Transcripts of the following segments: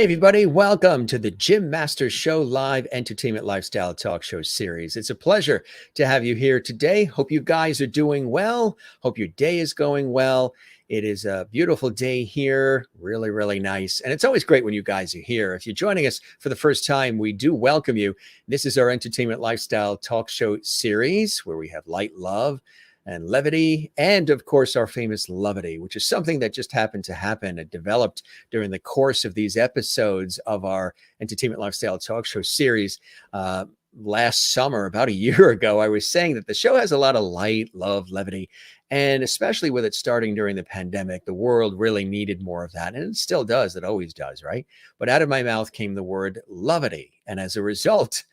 Hey, everybody, welcome to the Jim Masters Show live entertainment lifestyle talk show series. It's a pleasure to have you here today. Hope you guys are doing well. Hope your day is going well. It is a beautiful day here, really, really nice. And it's always great when you guys are here. If you're joining us for the first time, we do welcome you. This is our entertainment lifestyle talk show series where we have light, love, and levity, and of course, our famous levity, which is something that just happened to happen and developed during the course of these episodes of our entertainment lifestyle talk show series. Last summer, about a year ago, I was saying that the show has a lot of light, love, levity, and especially with it starting during the pandemic, the world really needed more of that. And it still does. It always does, right? But out of my mouth came the word levity. And as a result,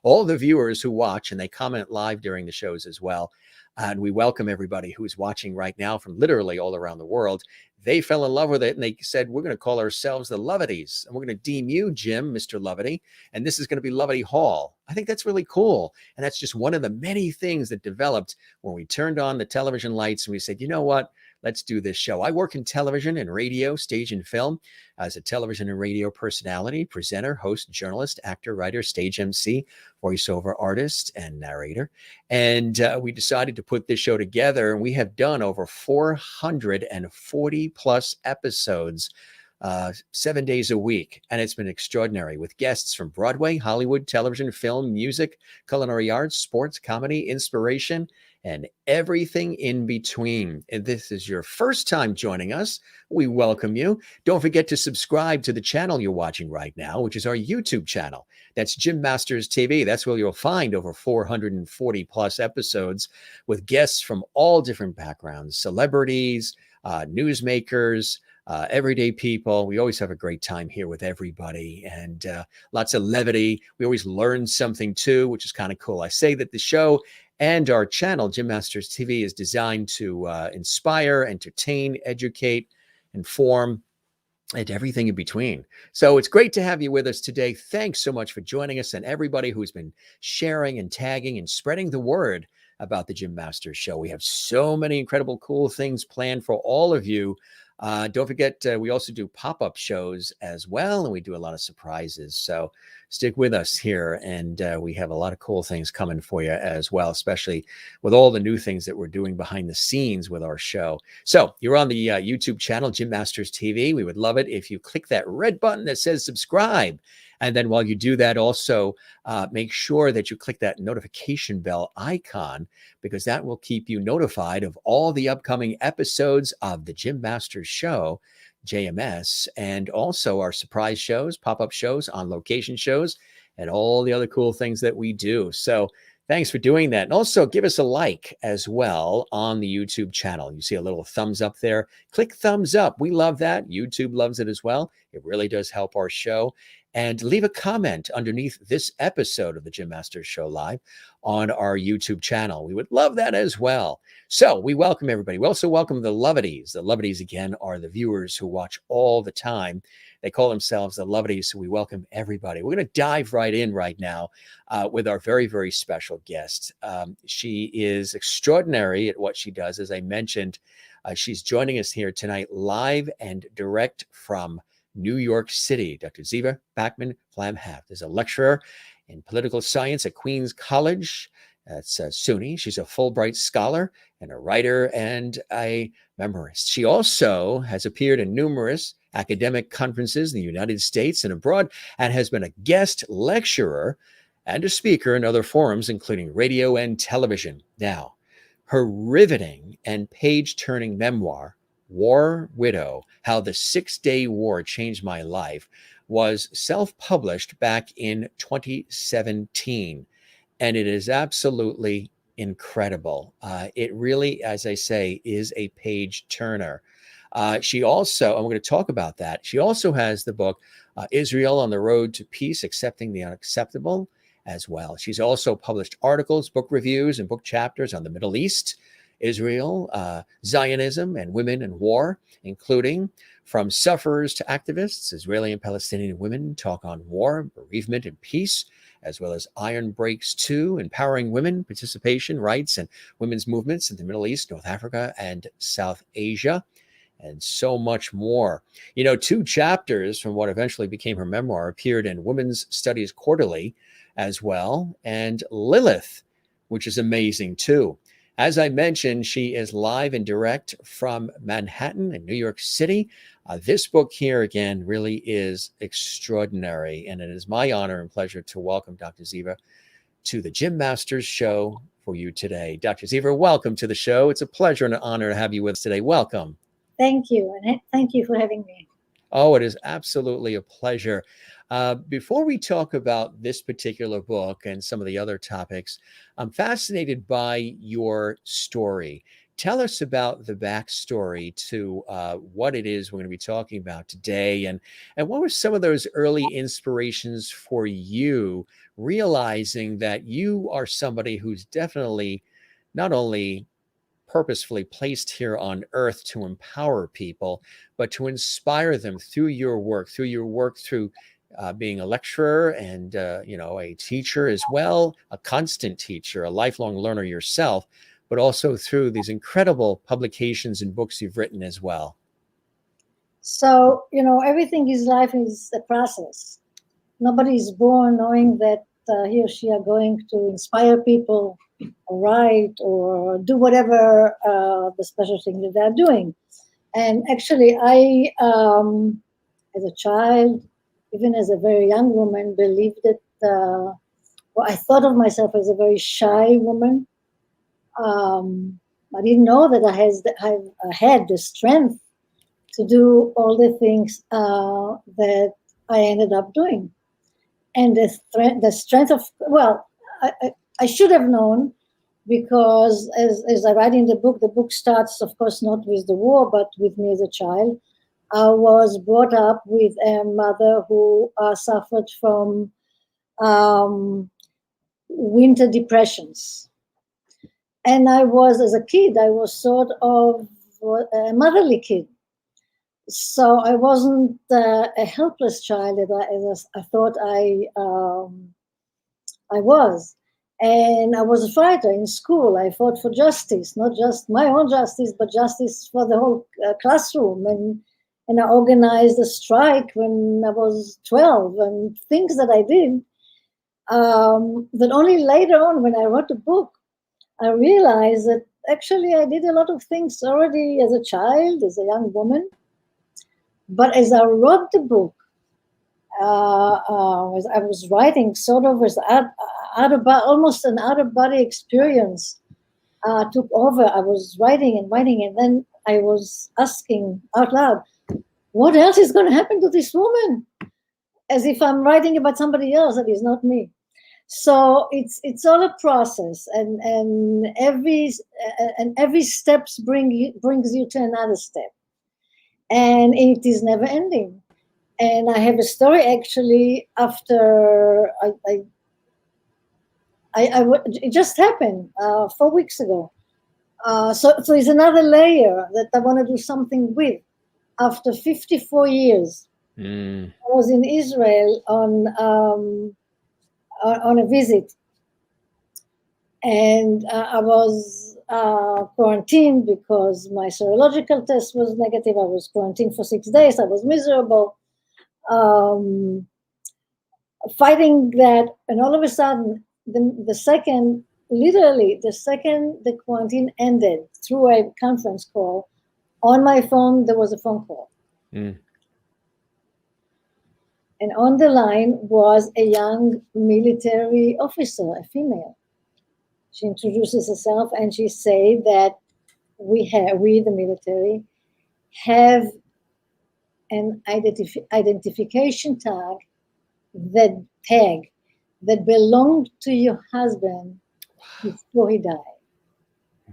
all the viewers who watch, and they comment live during the shows as well, and we welcome everybody who's watching right now from literally all around the world. They fell in love with it and they said, we're going to call ourselves the Lovities. And we're going to deem you, Jim, Mr. Lovity. And this is going to be Lovity Hall. I think that's really cool. And that's just one of the many things that developed when we turned on the television lights and we said, you know what? Let's do this show. I work in television and radio, stage and film as a television and radio personality, presenter, host, journalist, actor, writer, stage MC, voiceover artist, and narrator. And we decided to put this show together, and we have done over 440 plus episodes, 7 days a week. And it's been extraordinary with guests from Broadway, Hollywood, television, film, music, culinary arts, sports, comedy, inspiration, and everything in between. If this is your first time joining us, we welcome you. Don't forget to subscribe to the channel you're watching right now, which is our YouTube channel. That's Jim Masters TV. That's where you'll find over 440 plus episodes with guests from all different backgrounds, celebrities, newsmakers, everyday people. We always have a great time here with everybody and lots of levity. We always learn something too, which is kind of cool. I say that the show and our channel, Jim Masters TV, is designed to inspire, entertain, educate, inform, and everything in between. So it's great to have you with us today. Thanks so much for joining us and everybody who's been sharing and tagging and spreading the word about the Jim Masters Show. We have so many incredible, cool things planned for all of you. Don't forget, we also do pop-up shows as well, and we do a lot of surprises. So stick with us here, and we have a lot of cool things coming for you as well, especially with all the new things that we're doing behind the scenes with our show. So you're on the YouTube channel, Jim Masters TV. We would love it if you click that red button that says subscribe. And then while you do that, also make sure that you click that notification bell icon, because that will keep you notified of all the upcoming episodes of the Jim Masters Show, JMS, and also our surprise shows, pop-up shows, on-location shows, and all the other cool things that we do. So thanks for doing that. And also give us a like as well on the YouTube channel. You see a little thumbs up there. Click thumbs up. We love that. YouTube loves it as well. It really does help our show. And leave a comment underneath this episode of the Jim Masters Show Live on our YouTube channel. We would love that as well. So we welcome everybody. We also welcome the Lovities. The Lovities, again, are the viewers who watch all the time. They call themselves the Lovities, so we welcome everybody. We're going to dive right in right now with our very, very special guest. She is extraordinary at what she does. As I mentioned, she's joining us here tonight live and direct from New York City. Dr. Ziva Bakman-Flamhaft is a lecturer in political science at Queens College. That's SUNY. She's a Fulbright scholar and a writer and a memorist. She also has appeared in numerous academic conferences in the United States and abroad, and has been a guest lecturer and a speaker in other forums, including radio and television. Now, her riveting and page-turning memoir, War Widow: How the Six-Day War Changed My Life, was self-published back in 2017, and it is absolutely incredible. It really, as I say, is a page turner. She also, and we're going to talk about that, she also has the book, Israel on the Road to Peace, Accepting the Unacceptable, as well. She's also published articles, book reviews, and book chapters on the Middle East, Israel, Zionism, and women and war, including From Sufferers to Activists, Israeli and Palestinian Women Talk on War, Bereavement, and Peace, as well as Iron Breaks 2, Empowering Women, Participation, Rights, and Women's Movements in the Middle East, North Africa, and South Asia, and so much more. You know, 2 chapters from what eventually became her memoir appeared in Women's Studies Quarterly as well, and Lilith, which is amazing too. As I mentioned, she is live and direct from Manhattan in New York City. This book here, again, really is extraordinary, and it is my honor and pleasure to welcome Dr. Ziva to the Jim Masters Show for you today. Dr. Ziva, welcome to the show. It's a pleasure and an honor to have you with us today. Welcome. Thank you, and thank you for having me. Oh, it is absolutely a pleasure. Before we talk about this particular book and some of the other topics, I'm fascinated by your story. Tell us about the backstory to what it is we're going to be talking about today, and what were some of those early inspirations for you, realizing that you are somebody who's definitely not only purposefully placed here on earth to empower people, but to inspire them through your work, through being a lecturer and, a teacher as well, a constant teacher, a lifelong learner yourself, but also through these incredible publications and books you've written as well. So, everything in life is a process. Nobody is born knowing that he or she are going to inspire people or write or do whatever the special thing that they're doing. And actually, I, as a child, even as a very young woman, believed that, I thought of myself as a very shy woman. I didn't know that I had the strength to do all the things that I ended up doing. And the strength of, I should have known, because as I write in the book starts, of course, not with the war, but with me as a child. I was brought up with a mother who suffered from winter depressions. And as a kid, I was sort of a motherly kid. So I wasn't a helpless child as I thought I was. And I was a fighter in school. I fought for justice, not just my own justice, but justice for the whole classroom. And I organized a strike when I was 12, and things that I did. That only later on, when I wrote the book, I realized that actually I did a lot of things already as a child, as a young woman. But as I wrote the book, as I was writing, sort of as almost an out-of-body experience took over. I was writing, and then I was asking out loud, what else is going to happen to this woman? As if I'm writing about somebody else that is not me. So it's all a process, and every step brings you to another step, and it is never ending. And I have a story actually after it just happened 4 weeks ago. So it's another layer that I want to do something with. After 54 years, I was in Israel on a visit, and I was quarantined because my serological test was negative. I was quarantined for 6 days. I was miserable, fighting that, and all of a sudden, the second literally, the second the quarantine ended, through a conference call, on my phone, there was a phone call. Mm. And on the line was a young military officer, a female. She introduces herself and she said that we, the military, have an identification tag that belonged to your husband before he died.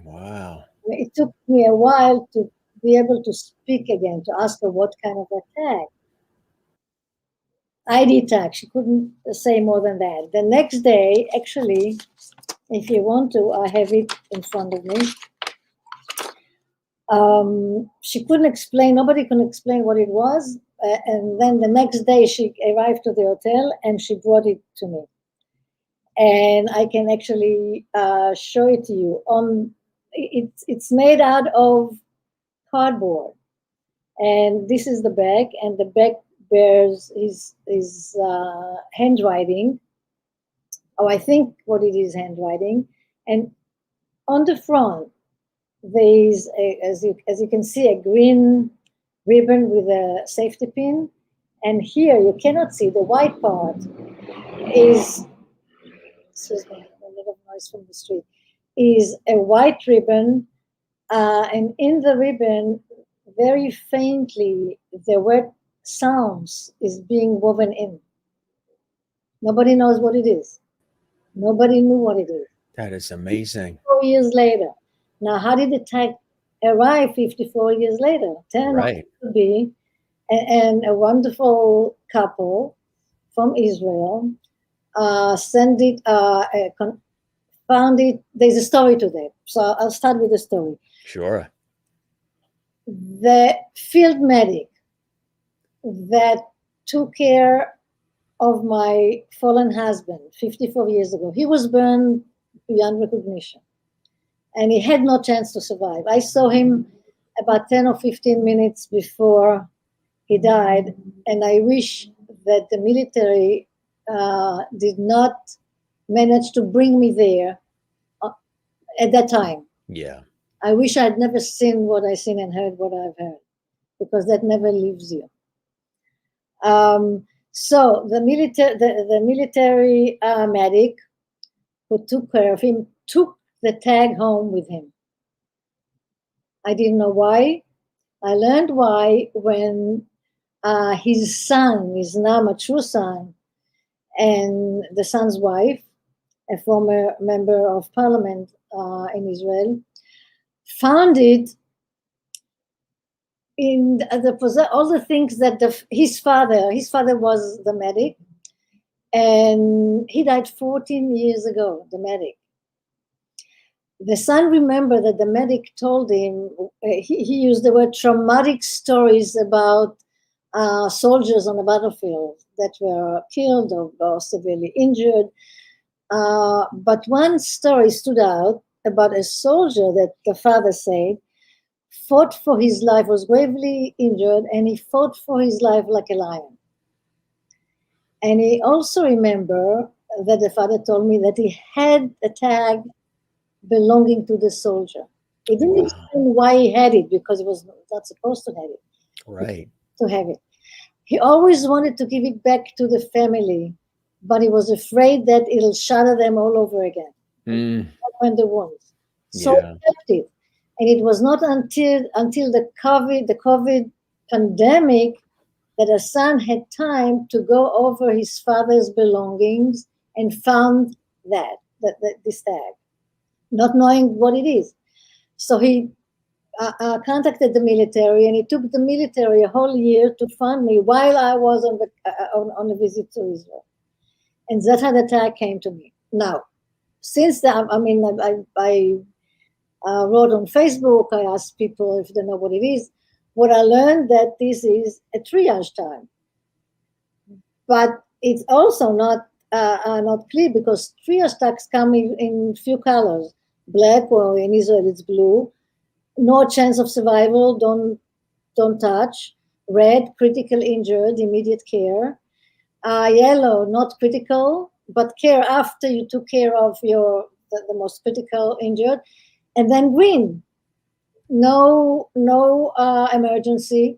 Wow. It took me a while to be able to speak again, to ask her what kind of a tag. ID tag. She couldn't say more than that. The next day, actually, if you want to, I have it in front of me. She couldn't explain, nobody could explain what it was. And then the next day she arrived to the hotel and she brought it to me. And I can actually show it to you. It's made out of cardboard. And this is the back, and the back bears his handwriting. Oh, I think what it is, handwriting. And on the front, there is, as you can see, a green ribbon with a safety pin. And here you cannot see the white part is, excuse me, a lot of noise from the street, is a white ribbon. And in the ribbon, very faintly, the word sounds is being woven in. Nobody knows what it is. Nobody knew what it is. That is amazing. 4 years later. Now, how did the tag arrive 54 years later? Turned out Right. to be and a wonderful couple from Israel sent it, found it. There's a story to that. So I'll start with the story. Sure. The field medic that took care of my fallen husband 54 years ago, he was burned beyond recognition. And he had no chance to survive. I saw him about 10 or 15 minutes before he died, and I wish that the military did not manage to bring me there at that time. Yeah. I wish I had never seen what I've seen and heard what I've heard, because that never leaves you. So the military medic who took care of him took the tag home with him. I didn't know why. I learned why when his son, his now mature son, and the son's wife, a former member of parliament in Israel, found it in all the things that his father was the medic, and he died 14 years ago, the medic. The son remembered that the medic told him, he used the word traumatic stories about soldiers on the battlefield that were killed or severely injured. But one story stood out about a soldier that the father said fought for his life, was gravely injured, and he fought for his life like a lion. And he also remembered that the father told me that he had a tag belonging to the soldier. He didn't explain why he had it, because he was not supposed to have it. Right. To have it. He always wanted to give it back to the family, but he was afraid that it'll shatter them all over again. When the wounds. So he kept it. And it was not until the COVID pandemic that a son had time to go over his father's belongings and found this tag, not knowing what it is. So he contacted the military, and it took the military a whole year to find me while I was on a visit to Israel. And that's how the tag came to me. Now, since that, I wrote on Facebook, I asked people if they know what it is. What I learned that this is a triage time. But it's also not clear, because triage tags come in few colors. Black, or in Israel it's blue. No chance of survival, don't touch. Red, critical injured, immediate care. Yellow, not critical, but care after you took care of your the most critical injured, and then green, no emergency,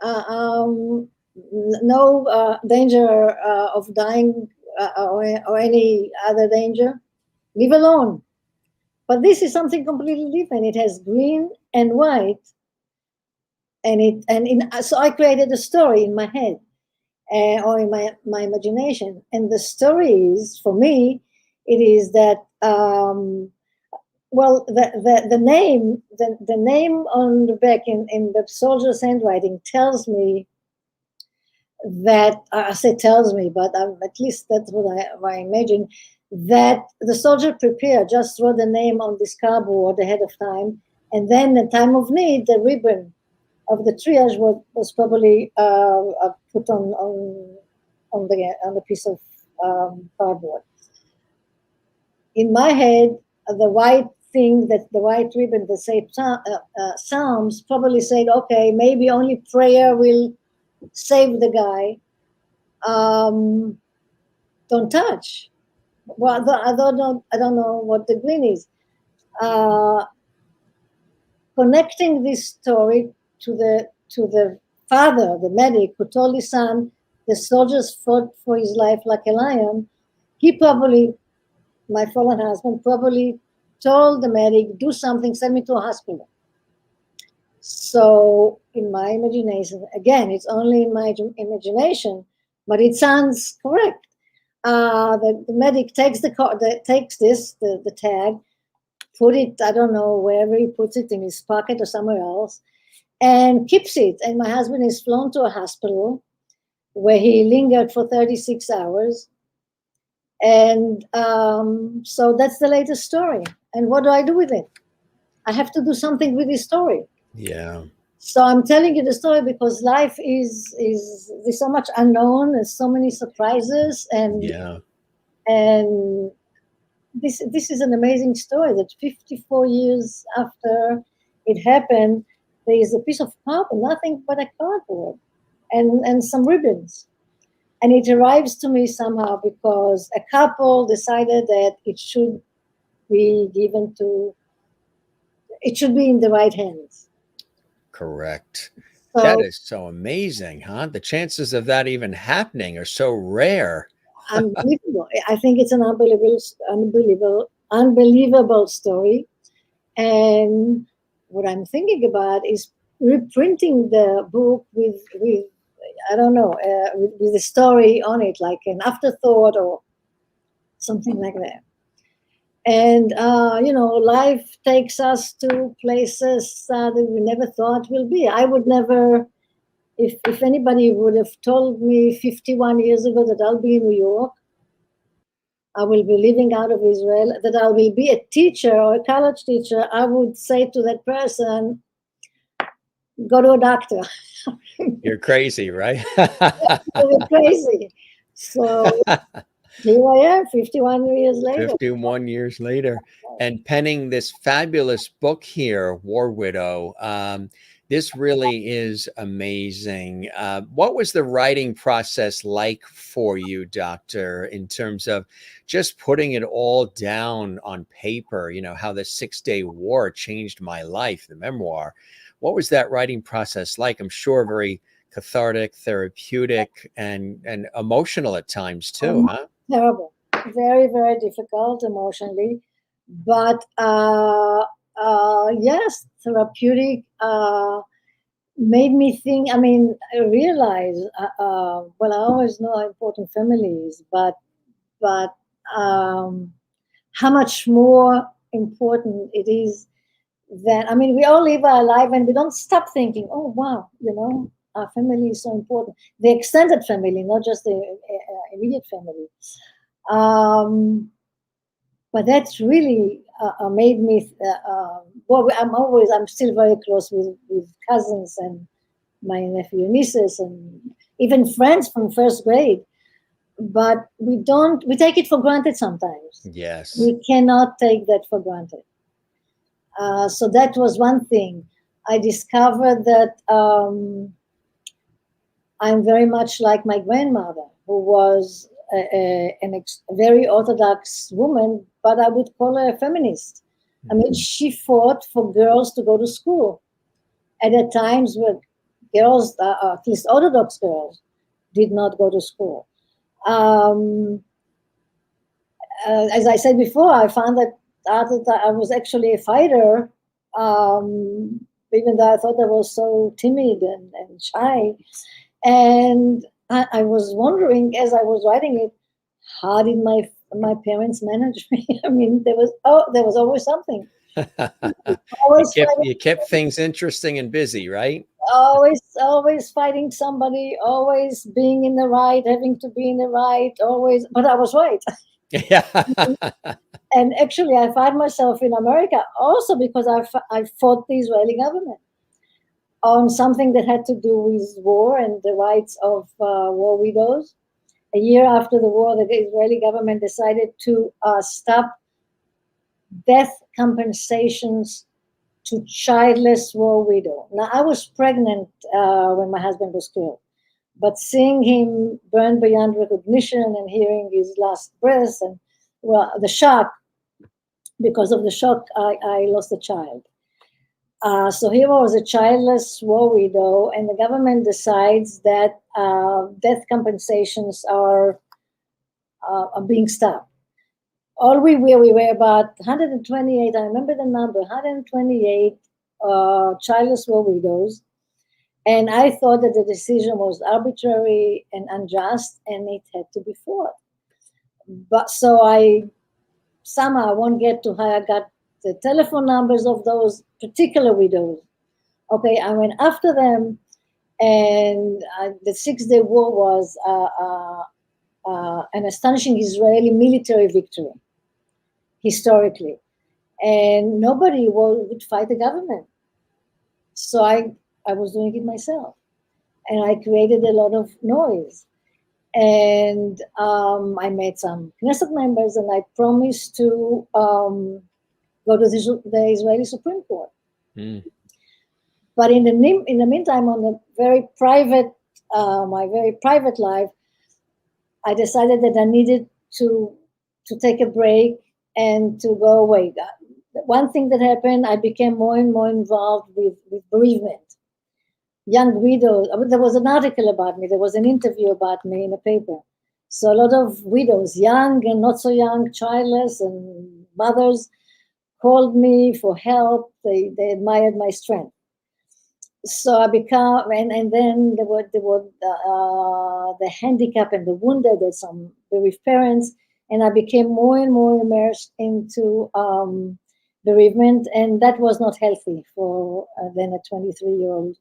no danger of dying or any other danger. Leave alone. But this is something completely different. It has green and white, so I created a story in my head or in my imagination. And the story is, for me, it is that well, the name on the back in the soldier's handwriting tells me that I say tells me, but at least that's what I imagine, that the soldier prepared, just wrote the name on this cardboard ahead of time, and then in time of need, the ribbon of the triage was probably put on the piece of cardboard. In my head, the white thing, that the white ribbon that said Psalms, probably said, okay, maybe only prayer will save the guy. Don't touch. Well, I don't know what the green is. Connecting this story to the father, the medic, who told his son, the soldiers fought for his life like a lion. He probably, my fallen husband, probably told the medic, do something, send me to a hospital. So in my imagination, again, it's only in my imagination, but it sounds correct. The medic takes the tag, put it, I don't know, wherever he puts it, in his pocket or somewhere else, and keeps it. And my husband is flown to a hospital where he lingered for 36 hours. And so that's the latest story. And what do I do with it? I have to do something with this story. Yeah. So I'm telling you the story because life is there's so much unknown, there's so many surprises, and this is an amazing story that 54 years after it happened, there is a piece of cardboard, nothing but a cardboard, and some ribbons. And it arrives to me somehow because a couple decided that it should be in the right hands. Correct. So, That is so amazing, huh? The chances of that even happening are so rare. unbelievable. I think it's an unbelievable story. And what I'm thinking about is reprinting the book with I don't know, with a story on it, like an afterthought or something like that. And life takes us to places that we never thought we'll be. I would never, if anybody would have told me 51 years ago that I'll be in New York, I will be living out of Israel, that I will be a teacher or a college teacher, I would say to that person, go to a doctor. You're crazy, right? You're crazy. So here I am, 51 years later. 51 years later, and penning this fabulous book here, War Widow. This really is amazing. What was the writing process like for you, Doctor, in terms of just putting it all down on paper? You know, how the 6-Day War changed my life, the memoir. What was that writing process like? I'm sure very cathartic, therapeutic, and emotional at times too, huh? Terrible, very, very difficult emotionally, but yes, therapeutic. Made me think. I mean, I realize. Well, I always know how important family is, but how much more important it is than. I mean, we all live our life, and we don't stop thinking. Oh, wow, our family is so important. The extended family, not just the immediate family. But that's really made me. I'm still very close with cousins and my nephew, nieces, and even friends from first grade. But we take it for granted sometimes. Yes. We cannot take that for granted. So that was one thing. I discovered that I'm very much like my grandmother, who was a very orthodox woman, but I would call her a feminist. I mean, she fought for girls to go to school at the times when girls, at least Orthodox girls, did not go to school. As I said before, I found that I was actually a fighter, even though I thought I was so timid and shy. And I was wondering as I was writing it, how did my parents manage me? I mean, there was always something. Always You kept things interesting and busy, right? always fighting somebody, always being in the right, having to be in the right, always. But I was right. Yeah. And actually, I find myself in America also because I fought the Israeli government on something that had to do with war and the rights of war widows. A year after the war, the Israeli government decided to stop death compensations to childless war widow. Now, I was pregnant when my husband was killed, but seeing him burn beyond recognition and hearing his last breath and, well, the shock, because of the shock, I lost a child. So here was a childless war widow, and the government decides that death compensations are being stopped. All we were about 128, I remember the number, 128 childless war widows. And I thought that the decision was arbitrary and unjust, and it had to be fought. But so I somehow won't get to how I got the telephone numbers of those particular widows. Okay, I went after them, and the 6-day war was an astonishing Israeli military victory, historically. And nobody would fight the government. So I was doing it myself. And I created a lot of noise. And I met some Knesset members, and I promised to go to the Israeli Supreme Court. Mm. But in the meantime, on the very private, my very private life, I decided that I needed to take a break and to go away. One thing that happened, I became more and more involved with bereavement. Young widows. There was an article about me. There was an interview about me in a paper. So a lot of widows, young and not so young, childless, and mothers called me for help. They admired my strength. So I became, and then there were the handicap and the wounded. There's some bereaved parents, and I became more and more immersed into bereavement, and that was not healthy for then a 23-year-old.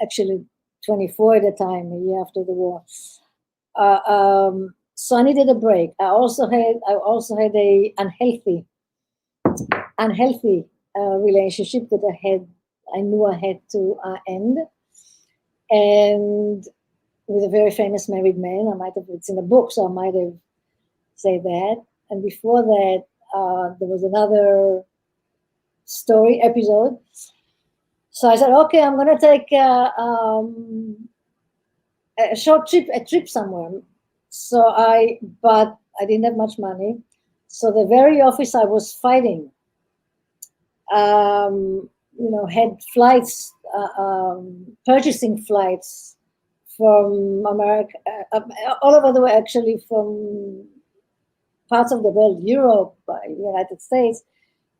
Actually 24 at the time, a year after the war. So I needed a break. I also had a unhealthy relationship that I knew I had to end, and with a very famous married man. It's in a book, so I might have said that. And before that, there was another episode. So I said, okay, I'm going to take a short trip somewhere. But I didn't have much money. So the very office I was fighting, had flights, purchasing flights from America, all over the world, actually from parts of the world, Europe, United States,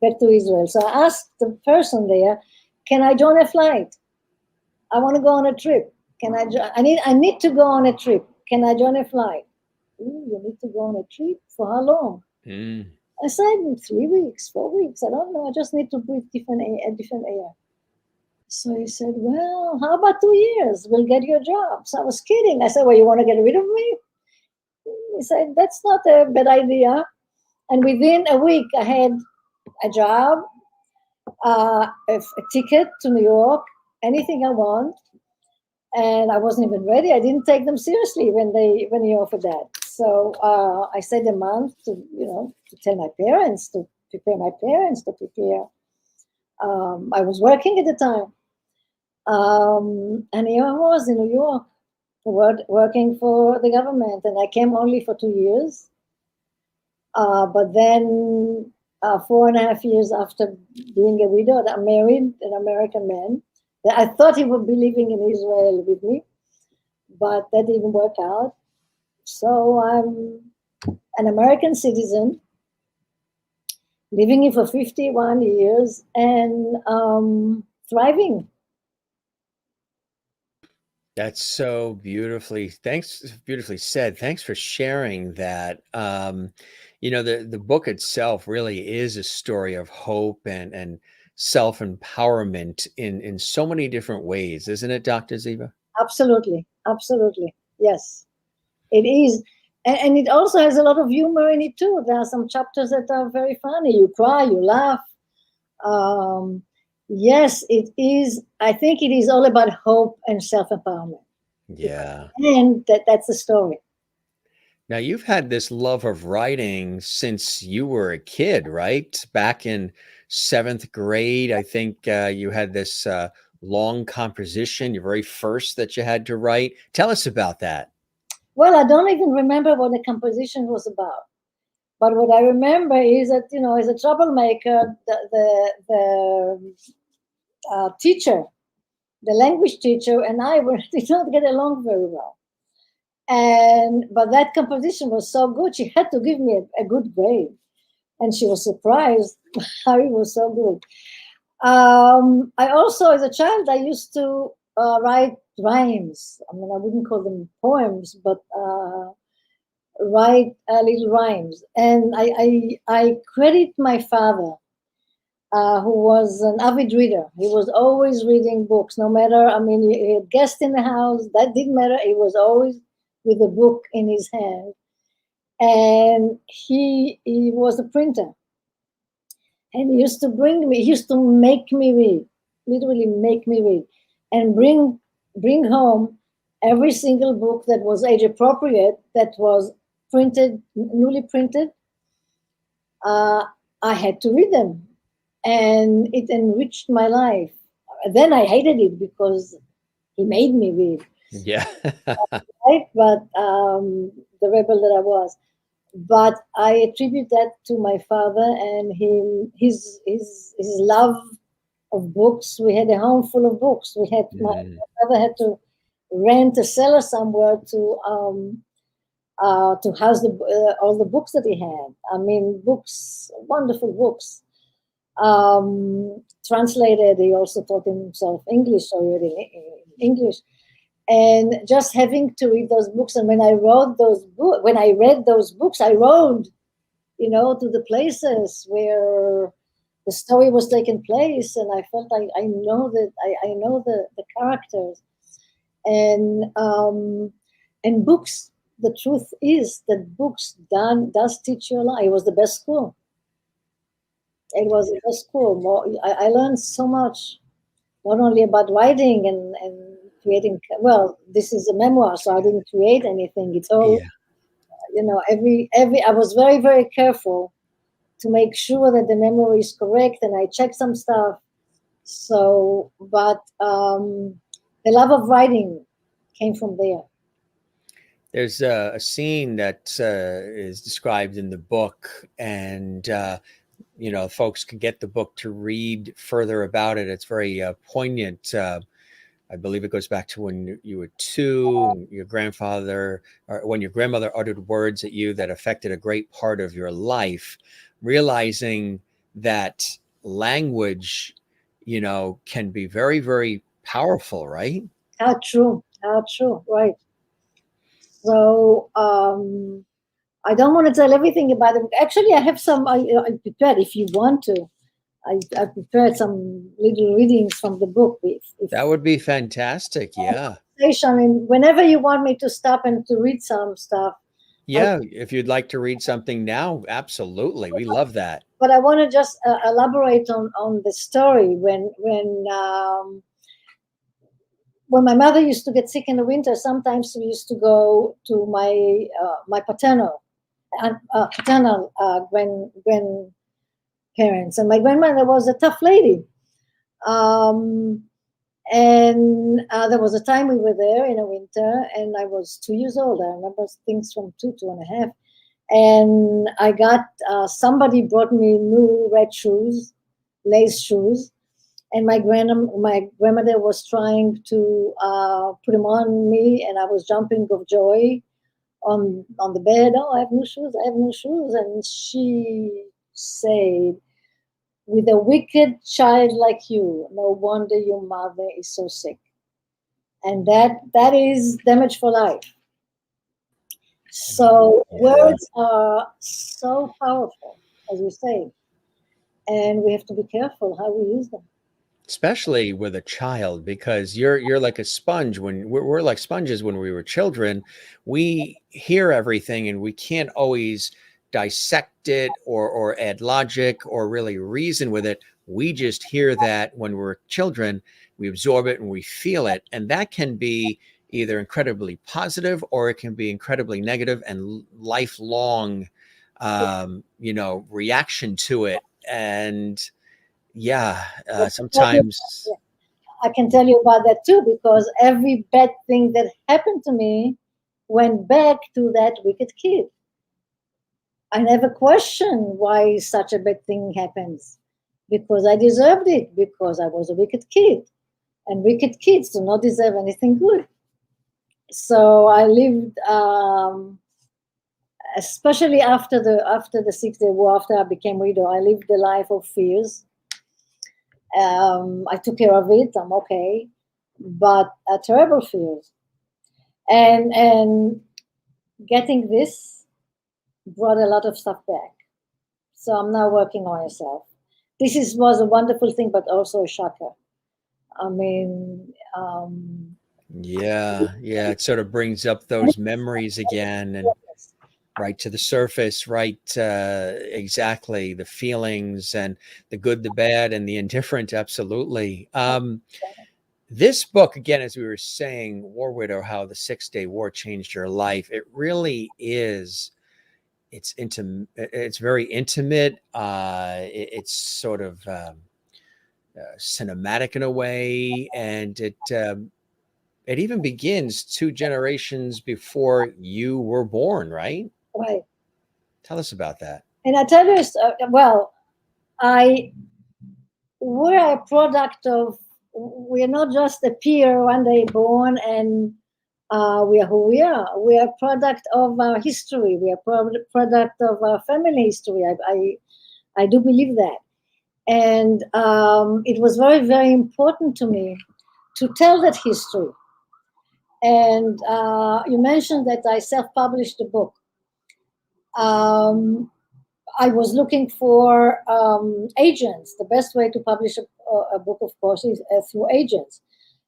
back to Israel. So I asked the person there, can I join a flight? I want to go on a trip. I need to go on a trip. Can I join a flight? You need to go on a trip? For how long? Mm. I said 3 weeks, 4 weeks. I don't know. I just need to breathe different air. So he said, well, how about 2 years? We'll get you a job. So I was kidding. I said, well, you want to get rid of me? He said, that's not a bad idea. And within a week, I had a job, a ticket to New York, anything I want. And I wasn't even ready. I didn't take them seriously when he offered that. So I stayed a month to tell my parents, to prepare my parents, to prepare. I was working at the time. And here I was in New York. working for the government, and I came only for 2 years. But then, 4.5 years after being a widow, I married an American man. I thought he would be living in Israel with me, but that didn't work out. So I'm an American citizen, living here for 51 years and thriving. That's so beautifully said. Thanks for sharing that. The book itself really is a story of hope and self-empowerment in so many different ways, isn't it, Dr. Ziva? Absolutely, absolutely. Yes, it is. And it also has a lot of humor in it too. There are some chapters that are very funny. You cry, you laugh. Um, yes, it is. I think it is all about hope and self-empowerment. Yeah. And that's the story. Now, you've had this love of writing since you were a kid, right? Back in seventh grade, I think you had this long composition, your very first that you had to write. Tell us about that. Well, I don't even remember what the composition was about. But what I remember is that, as a troublemaker, the teacher, the language teacher, and I did not get along very well. But that composition was so good, she had to give me a good grade, and she was surprised how it was so good. I also, as a child, I used to write rhymes. I mean, I wouldn't call them poems, but write little rhymes. And I credit my father, who was an avid reader. He was always reading books, no matter, I mean, he had guests in the house, that didn't matter. He was always with a book in his hand. And he was a printer. And he used to make me read, literally make me read, and bring home every single book that was age appropriate, that was printed, newly printed. I had to read them, and it enriched my life. Then I hated it because he made me read, Yeah. right? But the rebel that I was. But I attribute that to my father and his love of books. We had a home full of books. My Mm. father had to rent a cellar somewhere to house all the books that he had. I mean, books, wonderful books. Translated. He also taught himself English already, English, and just having to read those books. And when I read those books, I rode, to the places where the story was taking place, and I felt I know that I know the characters, and books. The truth is that books does teach you a lot. It was the best school. It was the best school. I learned so much, not only about writing and creating. Well, this is a memoir, so I didn't create anything. It's all, Yeah. every. I was very, very careful to make sure that the memory is correct, and I checked some stuff. So, but the love of writing came from there. There's a scene that is described in the book, and folks can get the book to read further about it. It's very poignant. I believe it goes back to when you were two, your grandfather, or when your grandmother uttered words at you that affected a great part of your life, realizing that language, can be very, very powerful, right? How true, right? So I don't want to tell everything about it. Actually, I have some. I prepared. If you want to, I prepared some little readings from the book. If That would be fantastic. Yeah. and whenever you want me to stop and to read some stuff, I, Yeah. If you'd like to read something now, absolutely. We love that. but I want to just elaborate on the story when my mother used to get sick in the winter. Sometimes we used to go to my paternal grandparents, and my grandmother was a tough lady. Um, And there was a time we were there in a winter, and I was 2 years old. I remember things from 2.5. And I got, somebody brought me new red shoes, lace shoes. And my grandmother was trying to put them on me, and I was jumping of joy on the bed. Oh, I have new shoes! I have new shoes! And she said, "With a wicked child like you, no wonder your mother is so sick." And that is damage for life. So words are so powerful, as you say, and we have to be careful how we use them. Especially with a child, because you're like a sponge. When we're like sponges when we were children, we hear everything and we can't always dissect it or add logic or really reason with it. We just hear that when we're children, we absorb it and we feel it, and that can be either incredibly positive or it can be incredibly negative and lifelong reaction to it. And yeah, sometimes. I can tell you about that too, because every bad thing that happened to me went back to that wicked kid. I never questioned why such a bad thing happens, because I deserved it, because I was a wicked kid, and wicked kids do not deserve anything good. So I lived, especially after the 6 Day War, after I became widow, I lived a life of fears. I took care of it. I'm okay, but terrible fears, and getting this brought a lot of stuff back. So I'm now working on myself. Was a wonderful thing, but also a shocker. I mean, Yeah, it sort of brings up those memories again and right to the surface, right? Exactly, the feelings and the good, the bad, and the indifferent. Absolutely. This book, again, as we were saying, War Widow, how the 6 Day War changed your life. It really is. It's intimate. It's very intimate. It's sort of cinematic in a way, and it even begins 2 generations before you were born, right? right. Tell us about that. And I tell you, well, we're a product of. We're not just a peer one day born and we are who we are. We are a product of our history. We are product of our family history. I do believe that. And it was very, very important to me to tell that history. And you mentioned that I self-published a book. I was looking for agents. The best way to publish a book, of course, is through agents.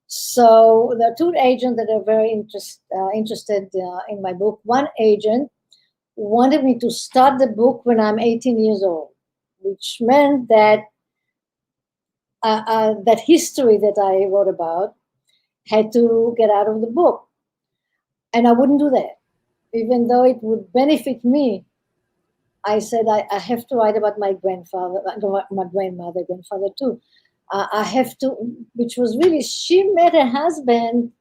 So there are two agents that are very interested in my book. One agent wanted me to start the book when I'm 18 years old, which meant that that history that I wrote about had to get out of the book. And I wouldn't do that. Even though it would benefit me, I said I have to write about my grandfather, my grandfather too. I have to, which was really, she met her husband.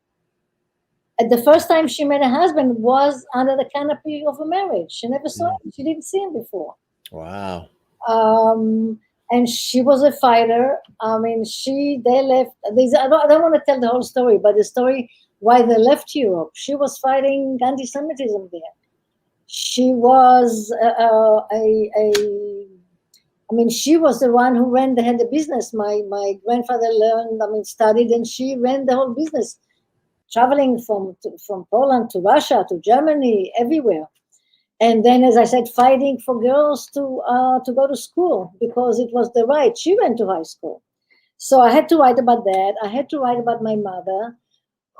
The first time she met her husband was under the canopy of a marriage. She never saw him. She didn't see him before. Wow. And she was a fighter. I mean, they left. I don't want to tell the whole story, but the story why they left Europe. She was fighting anti-Semitism there. She was she was the one who had the business. My grandfather studied, and she ran the whole business, traveling from Poland to Russia to Germany, everywhere. And then, as I said, fighting for girls to go to school because it was the right. She went to high school. So I had to write about that. I had to write about my mother,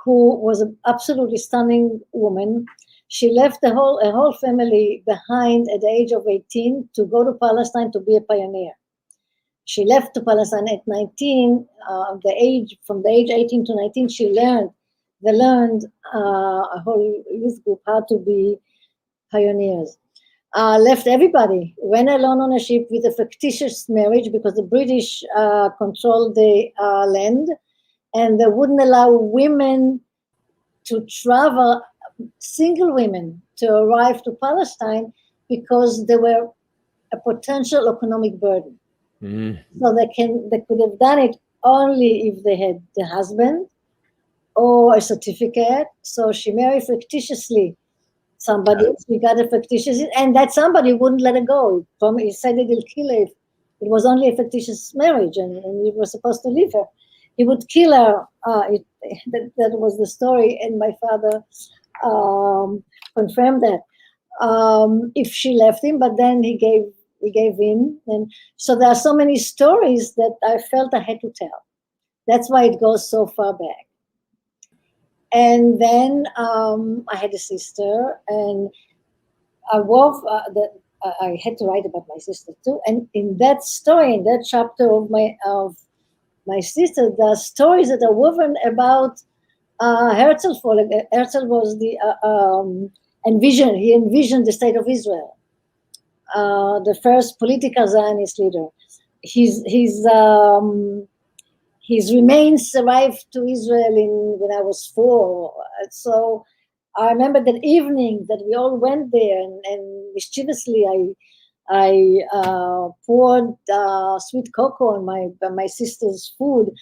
who was an absolutely stunning woman. She left a whole family behind at the age of 18 to go to Palestine to be a pioneer. She left to Palestine at 19. From the age 18 to 19, they learned a whole youth group how to be pioneers. Left everybody, went alone on a ship with a fictitious marriage because the British controlled the land, and they wouldn't allow women to travel, single women to arrive to Palestine, because they were a potential economic burden. So they could have done it only if they had the husband or a certificate. So she married fictitiously somebody. She got a fictitious, and that somebody wouldn't let her go. He said that he'll kill her if it was only a fictitious marriage, and he was supposed to leave her. He would kill her. That was the story, and my father confirmed that if she left him, but then he gave in, and so there are so many stories that I felt I had to tell. That's why it goes so far back. And then I had a sister, and I had to write about my sister too. And in that story, in that chapter of my sister, there are stories that are woven about Herzl. Herzl was the he envisioned the state of Israel, the first political Zionist leader. His remains arrived to Israel when I was 4. So I remember that evening that we all went there, and mischievously I poured sweet cocoa on my sister's food,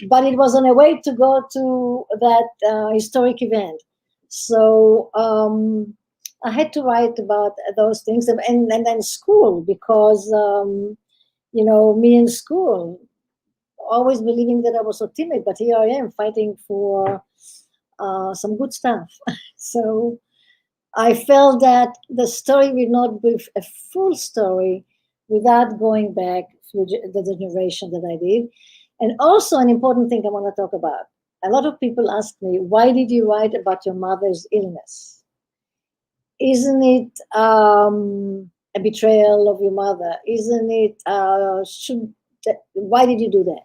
but it was on a way to go to that historic event. So I had to write about those things, and then school, because me in school, always believing that I was so timid, but here I am fighting for some good stuff. So I felt that the story will not be a full story without going back through the generation that I did. And also an important thing I want to talk about. A lot of people ask me, why did you write about your mother's illness? Isn't it a betrayal of your mother? Isn't it, why did you do that?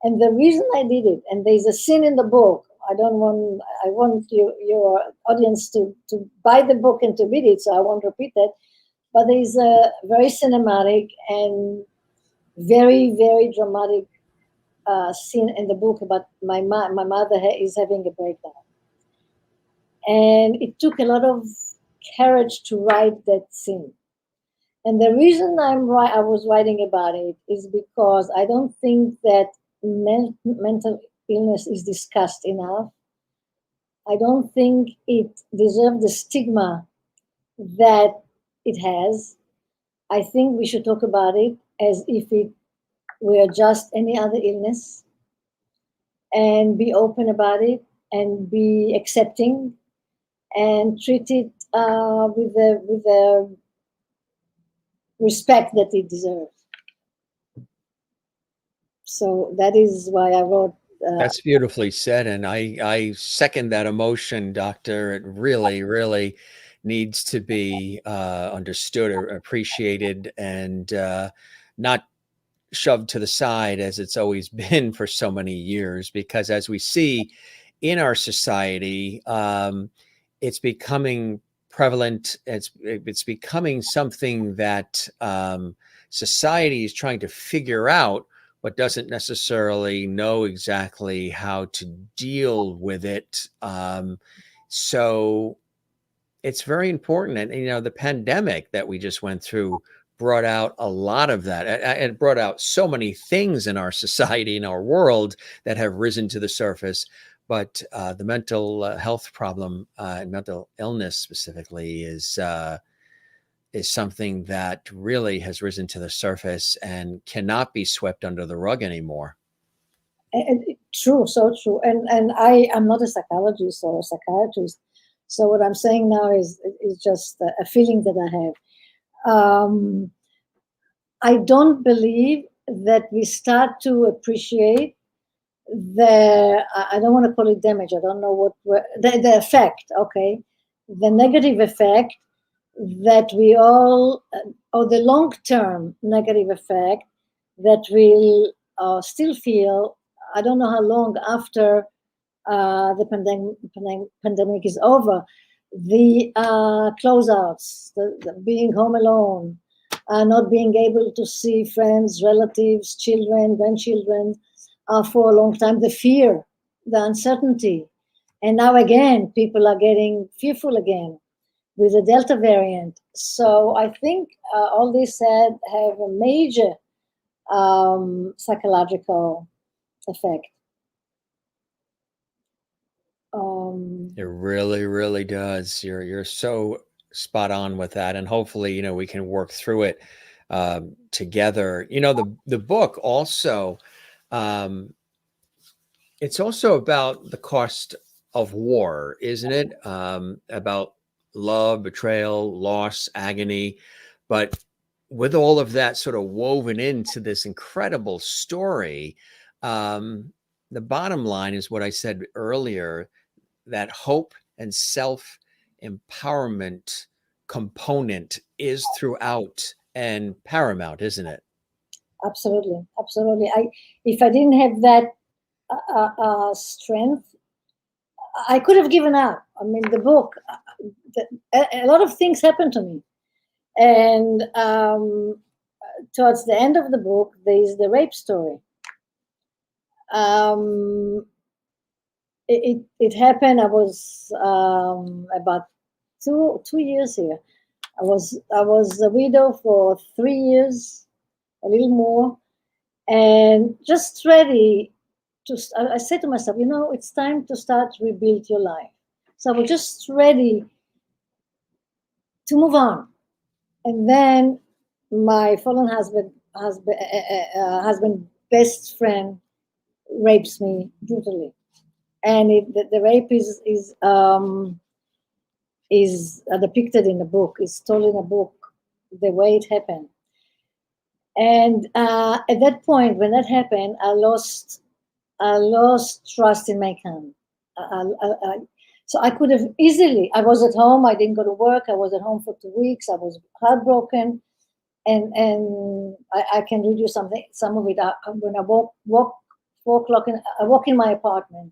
And the reason I did it, and there's a scene in the book, I want your audience to buy the book and to read it, so I won't repeat it, but there's a very cinematic and very, very dramatic scene in the book about my mother is having a breakdown. And it took a lot of courage to write that scene. And the reason I was writing about it is because I don't think that mental illness is discussed enough. I don't think it deserves the stigma that it has. I think we should talk about it as if it were just any other illness, and be open about it, and be accepting, and treat it with the respect that it deserves. So that is why I wrote. That's beautifully said, and I second that emotion, Doctor. It really, really needs to be understood or appreciated, and not shoved to the side as it's always been for so many years. Because as we see in our society, it's becoming prevalent. It's becoming something that society is trying to figure out, but doesn't necessarily know exactly how to deal with it. So it's very important. And, the pandemic that we just went through brought out a lot of that. It brought out so many things in our society, in our world, that have risen to the surface. But the mental health problem and mental illness specifically is something that really has risen to the surface and cannot be swept under the rug anymore. True, so true. And I am not a psychologist or a psychiatrist, so what I'm saying now is just a feeling that I have. I don't believe that we start to appreciate I don't want to call it damage. I don't know the effect. Okay, the negative effect that we all, or the long-term negative effect that we'll still feel. I don't know how long after the pandemic is over. The closeouts, the being home alone, not being able to see friends, relatives, children, grandchildren for a long time. The fear the uncertainty. And now again, people are getting fearful again with the Delta variant. So I think all this have a major psychological effect. It really, really does. You're so spot on with that, and hopefully, we can work through it together. The book also, it's also about the cost of war, isn't it? About love, betrayal, loss, agony, but with all of that sort of woven into this incredible story, the bottom line is what I said earlier, that hope and self empowerment component is throughout and paramount, isn't it? Absolutely, absolutely. If I didn't have that strength, I could have given up. I mean, the book, a lot of things happened to me, and towards the end of the book, there is the rape story. It happened. I was about two years here. I was a widow for 3 years, a little more, and just ready to. I said to myself, it's time to start rebuild your life. So I was just ready to move on, and then my fallen husband, best friend, rapes me brutally, and the rape is depicted in the book, is told in a book, the way it happened. And at that point, when that happened, I lost trust in mankind. So I could have easily. I was at home. I didn't go to work. I was at home for 2 weeks. I was heartbroken, and I can read you something. Some of it. When I walk 4 o'clock, I walk in my apartment,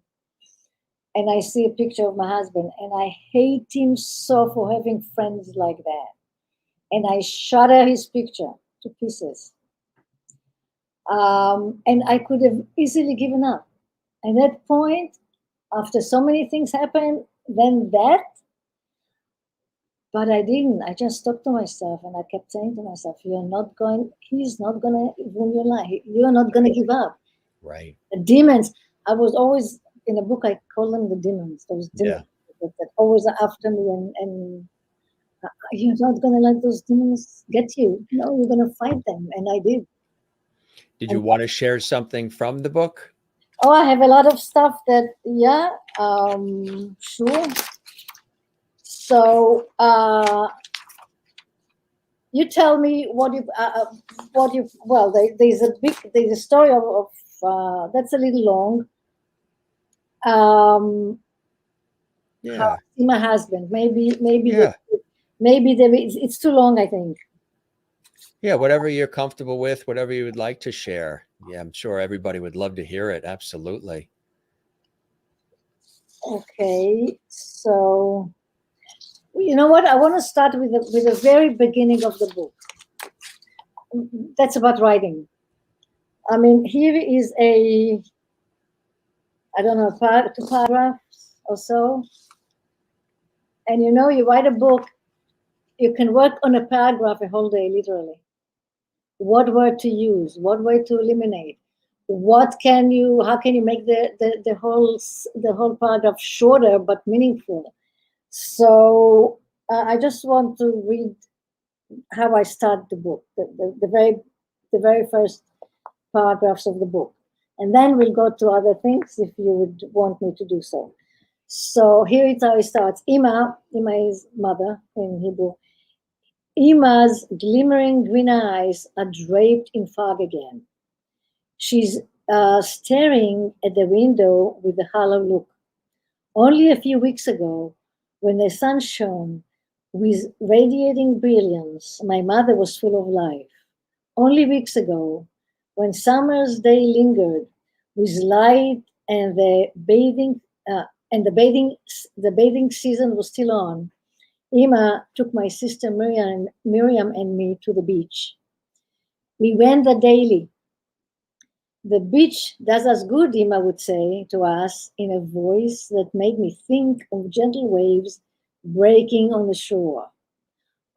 and I see a picture of my husband, and I hate him so for having friends like that. And I shatter his picture to pieces. And I could have easily given up. At that point, after so many things happened, then that, but I didn't. I just talked to myself, and I kept saying to myself, he's not going to ruin your life. You're not going to give up. Right. The demons, I was always, in a book, I call them the demons. Those demons that always are after me, and you're not going to let those demons get you. No, you're going to fight them. And I did. Did you want to share something from the book? Oh, I have a lot of stuff that, sure. So you tell me well, there's a story of that's a little long. Yeah. My husband, maybe Yeah. it's too long, I think. Yeah, whatever you're comfortable with, whatever you would like to share. Yeah, I'm sure everybody would love to hear it. Absolutely. Okay, so you know what? I want to start with the very beginning of the book. That's about writing. I mean, here is I don't know, 2 paragraphs or so. And you write a book, you can work on a paragraph a whole day, literally. What word to use, what word to eliminate, how can you make the whole paragraph shorter but meaningful. So I just want to read how I start the book, the very first paragraphs of the book, and then we'll go to other things if you would want me to do so. So here it's how it starts. Ima is mother in Hebrew. Ima's glimmering green eyes are draped in fog again. She's staring at the window with a hollow look. Only a few weeks ago, when the sun shone with radiating brilliance, my mother was full of life. Only weeks ago, when summer's day lingered with light and the bathing season was still on, Ima took my sister Miriam and me to the beach. We went there daily. The beach does us good, Ima would say to us in a voice that made me think of gentle waves breaking on the shore.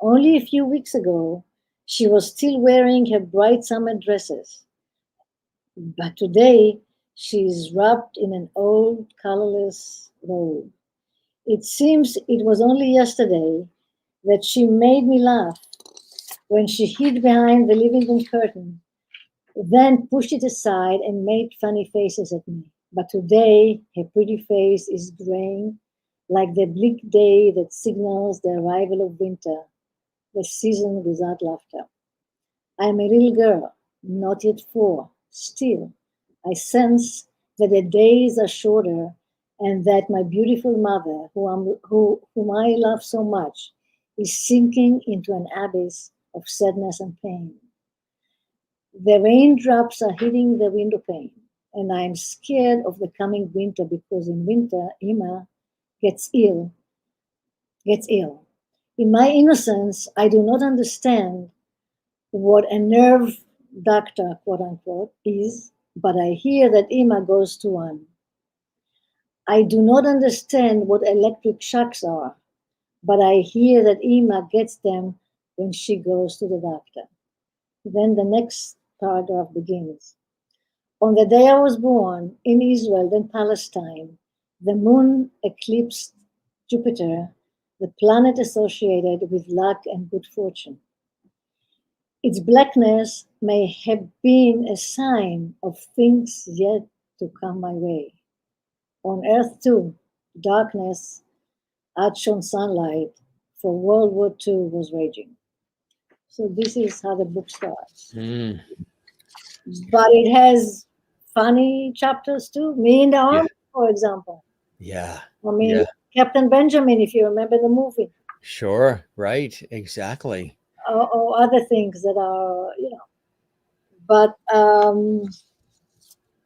Only a few weeks ago, she was still wearing her bright summer dresses. But today, she is wrapped in an old, colorless robe. It seems it was only yesterday that she made me laugh when she hid behind the living room curtain, then pushed it aside and made funny faces at me. But today, her pretty face is graying like the bleak day that signals the arrival of winter, the season without laughter. I am a little girl, not yet 4. Still, I sense that the days are shorter and that my beautiful mother, whom I love so much, is sinking into an abyss of sadness and pain. The raindrops are hitting the window pane, and I am scared of the coming winter because in winter, Ima gets ill, gets ill. In my innocence, I do not understand what a nerve doctor, quote unquote, is, but I hear that Ima goes to one. I do not understand what electric shocks are, but I hear that Ima gets them when she goes to the doctor. Then the next paragraph begins. On the day I was born, in Israel, then Palestine, the moon eclipsed Jupiter, the planet associated with luck and good fortune. Its blackness may have been a sign of things yet to come my way. On earth, too, darkness outshone sunlight, for World War II was raging. So this is how the book starts. Mm, But it has funny chapters too. Me in the yeah. Army, for example. Yeah. I mean, Yeah. Captain Benjamin, if you remember the movie, Sure. Right. Exactly. or other things that are, But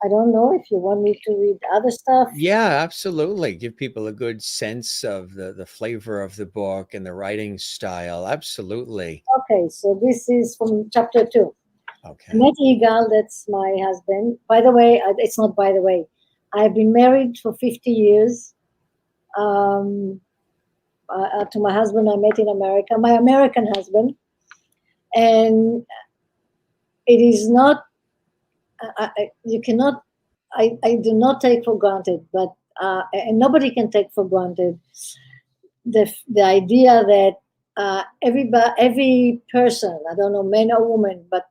I don't know if you want me to read other stuff. Yeah, absolutely. Give people a good sense of the flavor of the book and the writing style. Absolutely. Okay, so this is from chapter 2. Okay. Met Eagle, that's my husband. By the way, it's not by the way. I've been married for 50 years. Um, to my husband I met in America, my American husband. And it is not, you cannot, I do not take for granted, but, and nobody can take for granted the idea that every person, I don't know, man or woman, but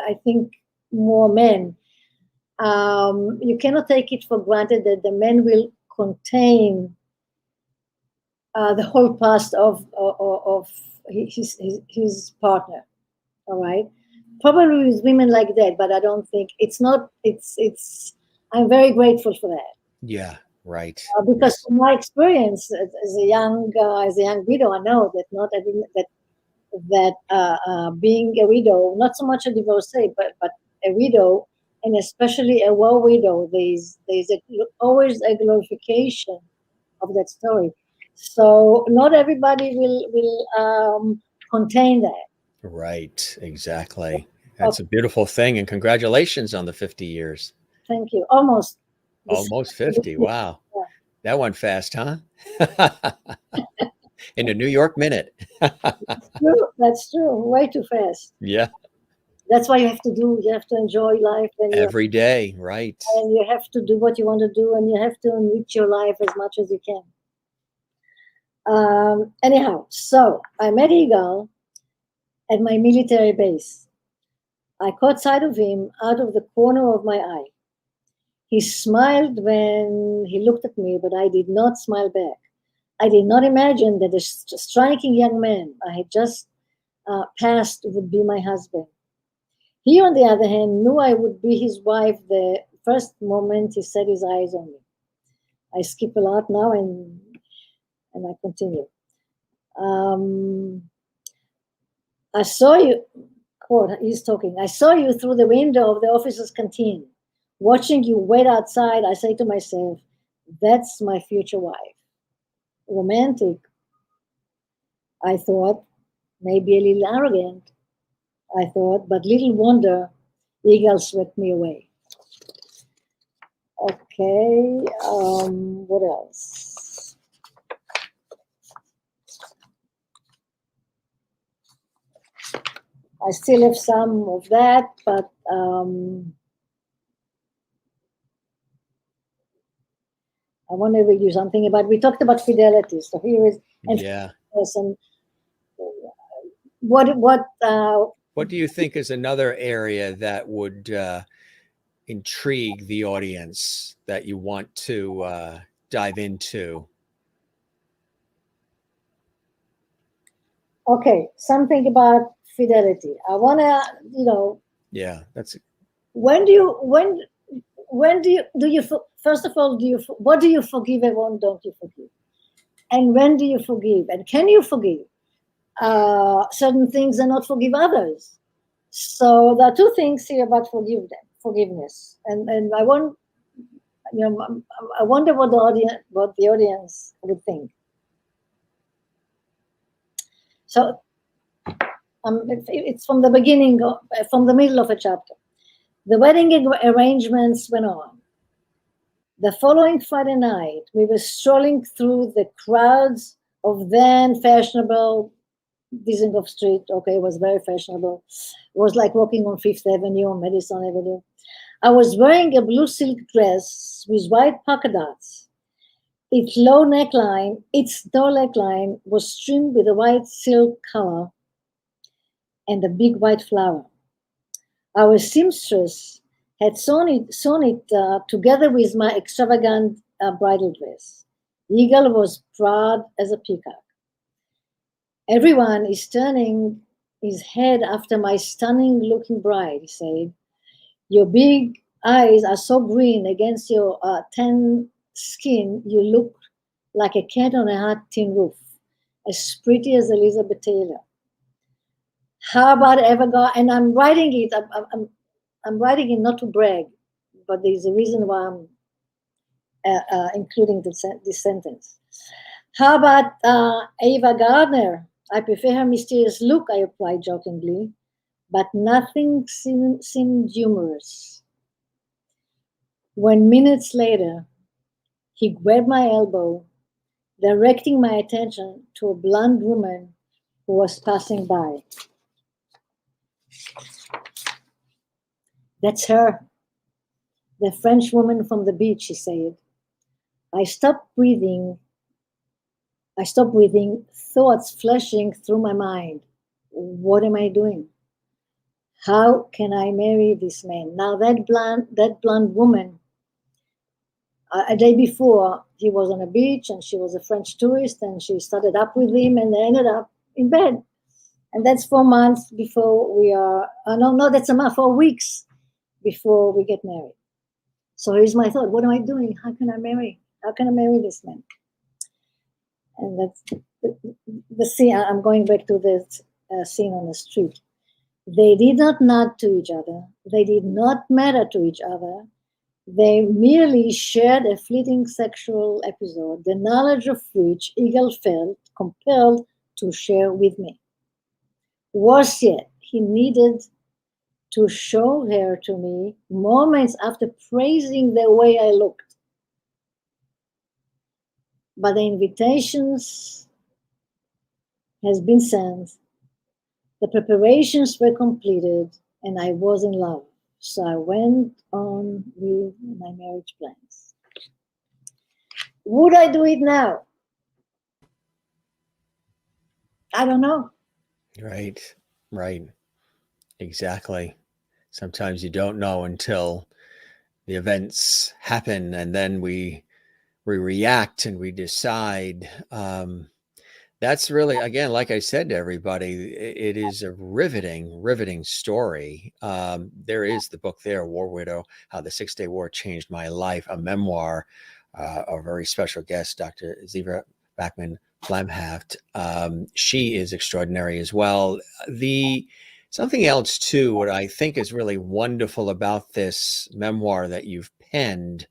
I think more men, you cannot take it for granted that the man will contain the whole past of his partner. All right, probably with women like that, but I don't think it's not. It's. I'm very grateful for that. Yeah. Right. Because Yes. from my experience as a young widow, I know that not every that being a widow, not so much a divorcee, but a widow, and especially a war widow, always a glorification of that story. So not everybody will contain that. Right. Exactly. That's Okay, a beautiful thing. And congratulations on the 50 years. thank you. Almost this. Almost 50. Wow. Yeah, That went fast, huh? In a New York minute. true. That's true. Way too fast. Yeah. That's why you have to do. You have to enjoy life, Every day. Right. and you have to do what you want to do, and you have to enrich your life as much as you can. Anyhow, so I met Eagle at my military base. I caught sight of him out of the corner of my eye. He smiled when he looked at me, but I did not smile back. I did not imagine that the striking young man I had just passed would be my husband. He, on the other hand, knew I would be his wife the first moment he set his eyes on me. I skip a lot now and I continue. I saw you, quote, he's talking, I saw you through the window of the officer's canteen. Watching you wait outside, I say to myself, that's my future wife. Romantic, I thought, maybe a little arrogant, I thought, but little wonder Eagle swept me away. Okay. What else? I still have some of that, but I want to read you something about. We talked about fidelity, so here is Yeah. and what What do you think is another area that would intrigue the audience that you want to dive into? Okay, something about fidelity. I want to, Yeah, that's when do you when do you first of all what do you forgive and what don't you forgive, and when do you forgive and can you forgive certain things and not forgive others? So there are two things here about forgiveness, and I want I wonder what the audience would think. So it's from the beginning, from the middle of a chapter. The wedding arrangements went on. The following Friday night, we were strolling through the crowds of then fashionable Dizengoff Street. Okay, it was very fashionable. It was like walking on Fifth Avenue or Madison Avenue. I was wearing a blue silk dress with white polka dots. Its low neckline was trimmed with a white silk collar and a big white flower. Our seamstress had sewn it together with my extravagant bridal dress. Eagle was proud as a peacock. Everyone is turning his head after my stunning looking bride, he said. Your big eyes are so green against your tan skin, you look like a cat on a hot tin roof, as pretty as Elizabeth Taylor. How about Evergar? And I'm writing it. I'm writing it not to brag, but there's a reason why I'm including this sentence. How about Ava Gardner? I prefer her mysterious look, I replied jokingly, but nothing seemed humorous. When minutes later, he grabbed my elbow, directing my attention to a blonde woman who was passing by. That's her, the French woman from the beach, he said. I stopped breathing, thoughts flashing through my mind. What am I doing? How can I marry this man? Now that blonde woman, a day before, he was on a beach and she was a French tourist and she started up with him and they ended up in bed. And that's 4 months before we are, no, that's a month, 4 weeks before we get married. So here's my thought. What am I doing? How can I marry this man? And that's the scene. I'm going back to the scene on the street. They did not nod to each other. They did not matter to each other. They merely shared a fleeting sexual episode, the knowledge of which Eagle felt compelled to share with me. Worse yet, he needed to show her to me moments after praising the way I looked. But the invitations has been sent, the preparations were completed, and I was in love. So I went on with my marriage plans. Would I do it now? I don't know. right. Right. Exactly. Sometimes you don't know until the events happen and then we react and we decide. That's really, again, like I said to everybody, it is a riveting story. There is the book there, War Widow, How the 6-Day War Changed My Life, a memoir, a very special guest, Dr. Ziva Bakman-Flamhaft. She is extraordinary as well. Something else too, what I think is really wonderful about this memoir that you've penned,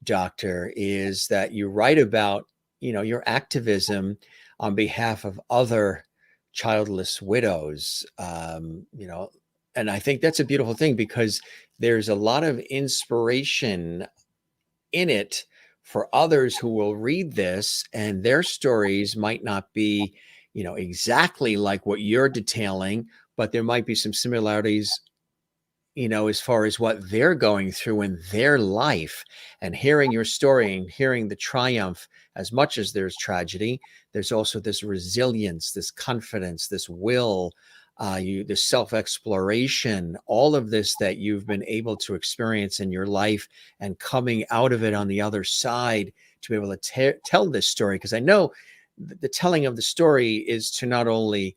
Doctor, is that you write about, your activism on behalf of other childless widows, and I think that's a beautiful thing because there's a lot of inspiration in it for others who will read this, and their stories might not be, exactly like what you're detailing, but there might be some similarities, as far as what they're going through in their life. And hearing your story and hearing the triumph, as much as there's tragedy, there's also this resilience, this confidence, this will, this self-exploration, all of this that you've been able to experience in your life, and coming out of it on the other side to be able to tell this story. Because I know the telling of the story is to not only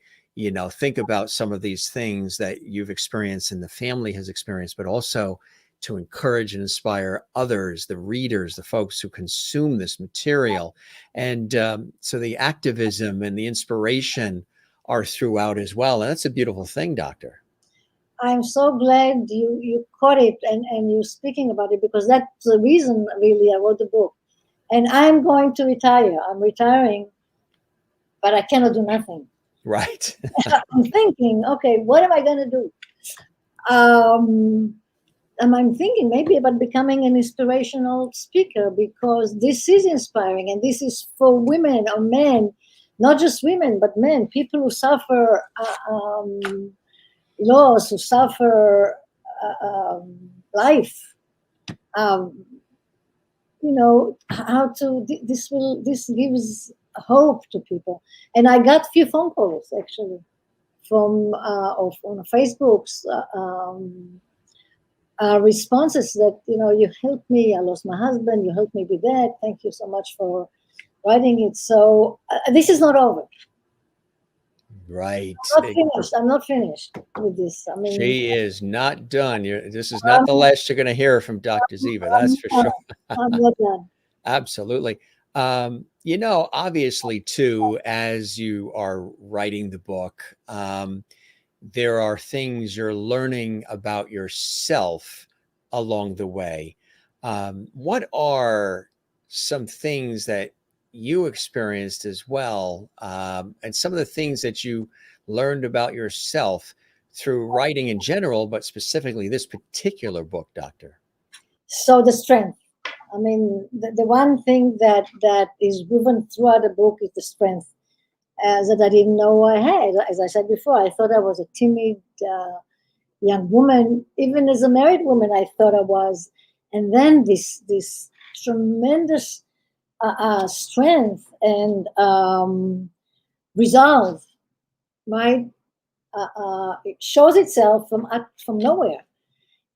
think about some of these things that you've experienced and the family has experienced, but also to encourage and inspire others, the readers, the folks who consume this material. And so the activism and the inspiration are throughout as well. And that's a beautiful thing, Doctor. I'm so glad you caught it and you're speaking about it, because that's the reason really I wrote the book. And I'm going to retire. I'm retiring, but I cannot do nothing. Right. I'm thinking, okay, what am I going to do? And I'm thinking maybe about becoming an inspirational speaker, because this is inspiring, and this is for women or men, not just women, but men, people who suffer loss, who suffer life. How to this gives hope to people. And I got few phone calls actually from on Facebook's responses that you helped me. I lost my husband. You helped me with that. Thank you so much for writing it. So this is not over. Right. I'm not finished with this. I mean, she is not done. This is not the last you're going to hear from Dr. Ziva. That's for sure. I'm not done. Absolutely. Obviously, too, as you are writing the book, there are things you're learning about yourself along the way. What are some things that you experienced as well, and some of the things that you learned about yourself through writing in general, but specifically this particular book, Doctor? So the strength. I mean, the one thing that is woven throughout the book is the strength that I didn't know I had. As I said before, I thought I was a timid young woman. Even as a married woman, I thought I was. And then this tremendous strength and resolve, right? It shows itself from nowhere.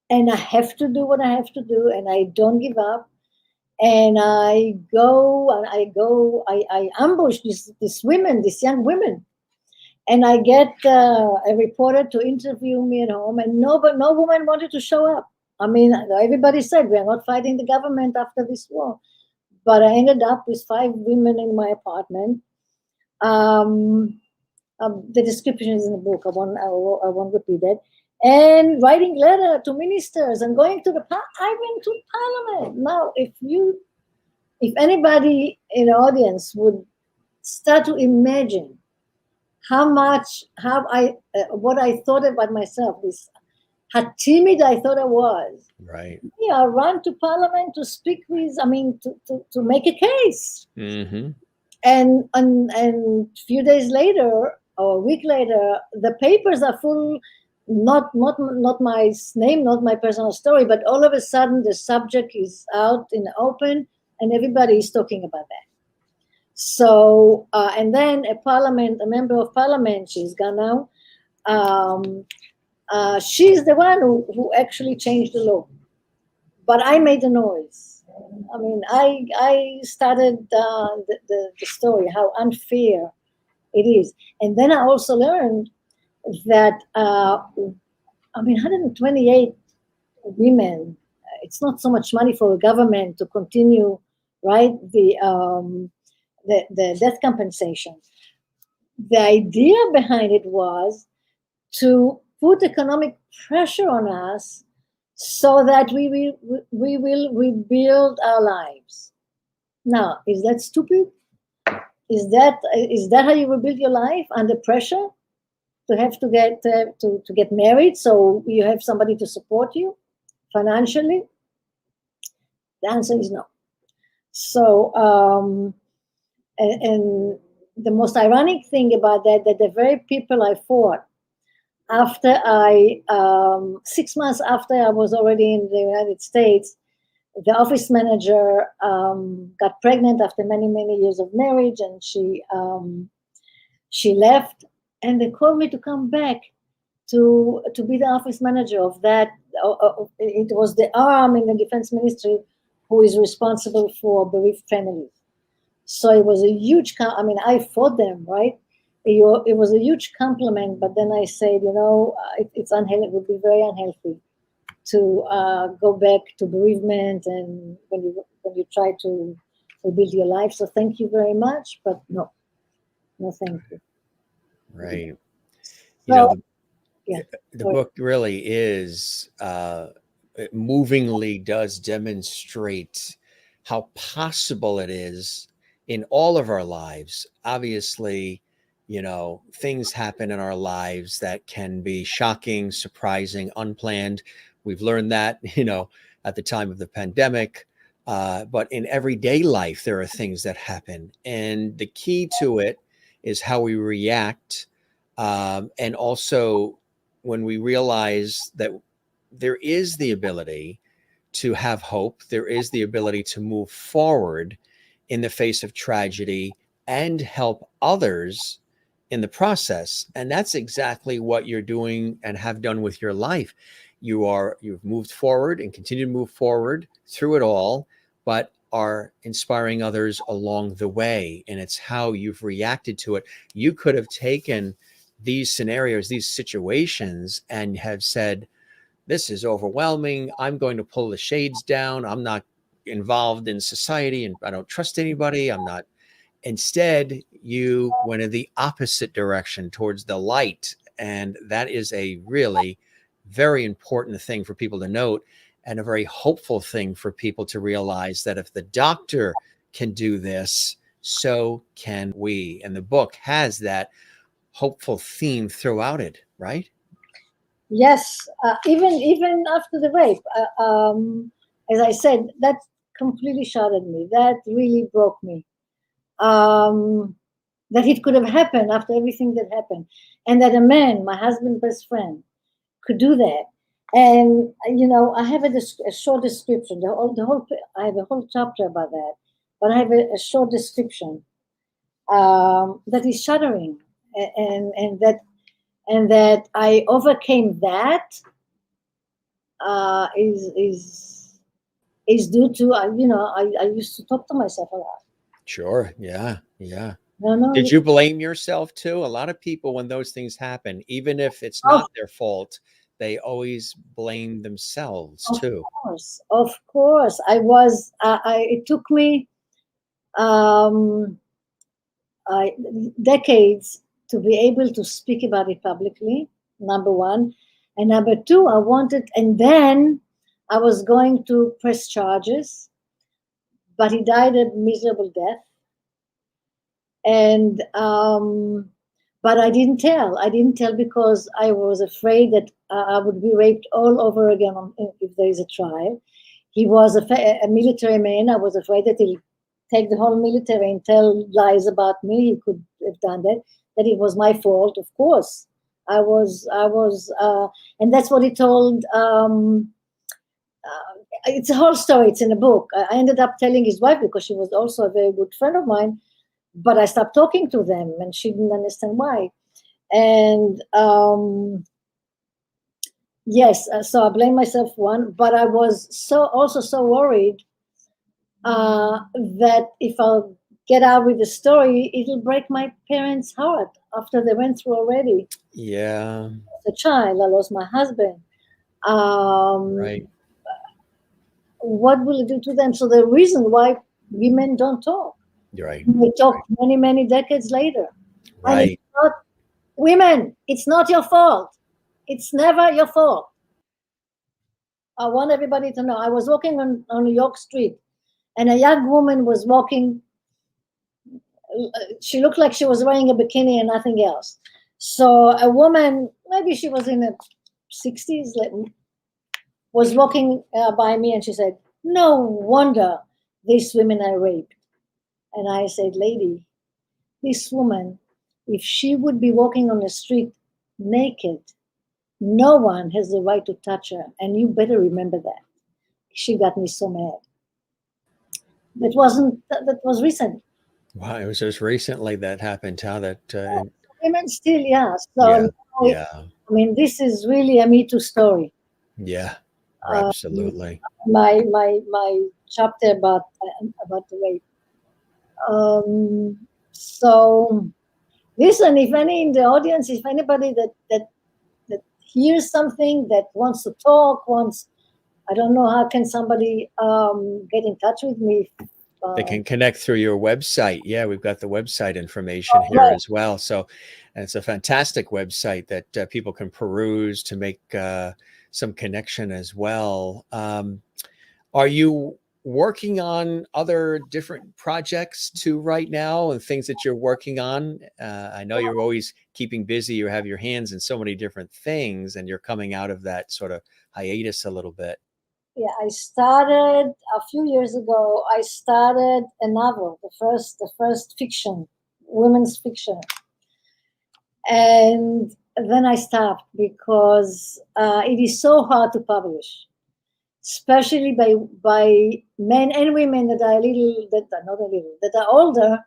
And I have to do what I have to do, and I don't give up. And I ambush these women, these young women, and I get a reporter to interview me at home, and no woman wanted to show up. I mean, everybody said we are not fighting the government after this war, but I ended up with 5 women in my apartment. The description is in the book. I won't repeat it. And writing letter to ministers and going to I went to Parliament. Now, if anybody in the audience would start to imagine what I thought about myself, how timid I thought I was. Right. Yeah, I ran to Parliament to speak with. I mean, to make a case. Mm-hmm. And a few days later or a week later, the papers are full. Not my name, not my personal story, but all of a sudden the subject is out in the open, and everybody is talking about that. So, and then a member of parliament, she's gone now. She's the one who actually changed the law, but I made the noise. I mean, I started the story, how unfair it is, and then I also learned that 128 women. It's not so much money for the government to continue, right? The death compensation. The idea behind it was to put economic pressure on us so that we will rebuild our lives. Now, is that stupid? Is that how you rebuild your life, under pressure? To have to get married, so you have somebody to support you financially. The answer is no. So, and the most ironic thing about that the very people I fought after 6 months after I was already in the United States, the office manager got pregnant after many, many years of marriage, and she left, and they called me to come back to be the office manager of that. It was the arm in the defense ministry who is responsible for bereaved families. So it was a huge, I fought them, right? It was a huge compliment, but then I said, it's unhealthy, it would be very unhealthy to go back to bereavement and when you try to rebuild your life. So thank you very much, but no, thank you. Right. So, the book really is, it movingly does demonstrate how possible it is in all of our lives. Obviously, things happen in our lives that can be shocking, surprising, unplanned. We've learned that, at the time of the pandemic. But in everyday life, there are things that happen. And the key to it is how we react. And also when we realize that there is the ability to have hope, there is the ability to move forward in the face of tragedy and help others in the process. And that's exactly what you're doing and have done with your life. You've moved forward and continue to move forward through it all, but are inspiring others along the way. And it's how you've reacted to it. You could have taken these scenarios, these situations, and have said, this is overwhelming. I'm going to pull the shades down. I'm not involved in society and I don't trust anybody. I'm not. Instead, you went in the opposite direction towards the light. And that is a really very important thing for people to note, and a very hopeful thing for people to realize that if the doctor can do this, so can we. And the book has that hopeful theme throughout it, right? Yes, even after the rape, as I said, that completely shattered me. That really broke me. That it could have happened after everything that happened, and that a man, my husband's best friend, could do that. And I have a short description. I have a whole chapter about that, but I have a short description that is shattering, and that I overcame that is due to I used to talk to myself a lot. Sure. Yeah. No, Did you blame yourself too? A lot of people, when those things happen, even if it's not their fault, they always blame themselves too. Of course. I was. It took me decades to be able to speak about it publicly. Number one, and number two, I wanted, and then I was going to press charges, but he died a miserable death. And but I didn't tell. I didn't tell because I was afraid that I would be raped all over again if there is a trial. He was a military man. I was afraid that he'll take the whole military and tell lies about me. He could have done that. That it was my fault. Of course, I was, and that's what he told. It's a whole story. It's in a book. I ended up telling his wife because she was also a very good friend of mine. But I stopped talking to them, and she didn't understand why. And yes, so I blame myself one, but I was also so worried that if I'll get out with the story, it'll break my parents' heart after they went through already. Yeah. As a child, I lost my husband. Right. What will it do to them? So the reason why women don't talk. You're right. We talk many, many decades later. Right. And it's not, women, it's not your fault. It's never your fault. I want everybody to know. I was walking on New York Street, and a young woman was walking. She looked like she was wearing a bikini and nothing else. So a woman, maybe she was in her 60s, was walking by me, and she said, No wonder these women are raped. And I said, lady, this woman, if she would be walking on the street naked, no one has the right to touch her. And you better remember that. She got me so mad. That was recent. Wow, it was just recently that happened. How that? Women still, yeah. So Yeah, now yeah, I mean, this is really a Me Too story. yeah. Um, Absolutely. my chapter about the rape. So listen, if any in the audience, if anybody that hears something, that wants to talk, wants, I don't know, how can somebody get in touch with me? They Um, can connect through your website. Yeah, we've got the website information here right. as well. So, and it's a fantastic website that people can peruse to make some connection as well. Are you working on other different projects too right now and things that you're working on? I know you're always keeping busy. You have your hands in so many different things, and you're coming out of that sort of hiatus a little bit. Yeah, I started a few years ago. I started a novel, the first fiction, women's fiction, and then I stopped because it is so hard to publish, especially by men and women that are a little, that are not a little, that are older,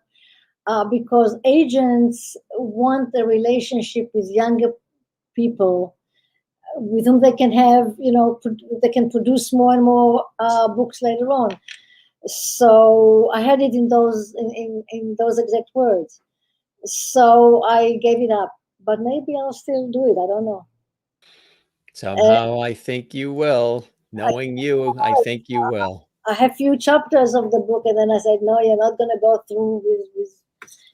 because agents want a relationship with younger people with whom they can have, they can produce more and more books later on. So I had it in those exact words. So I gave it up, but maybe I'll still do it. I don't know. And Somehow I think you will. I, Knowing you, I think you will. I have few chapters of the book, and then I said, no, you're not going to go through with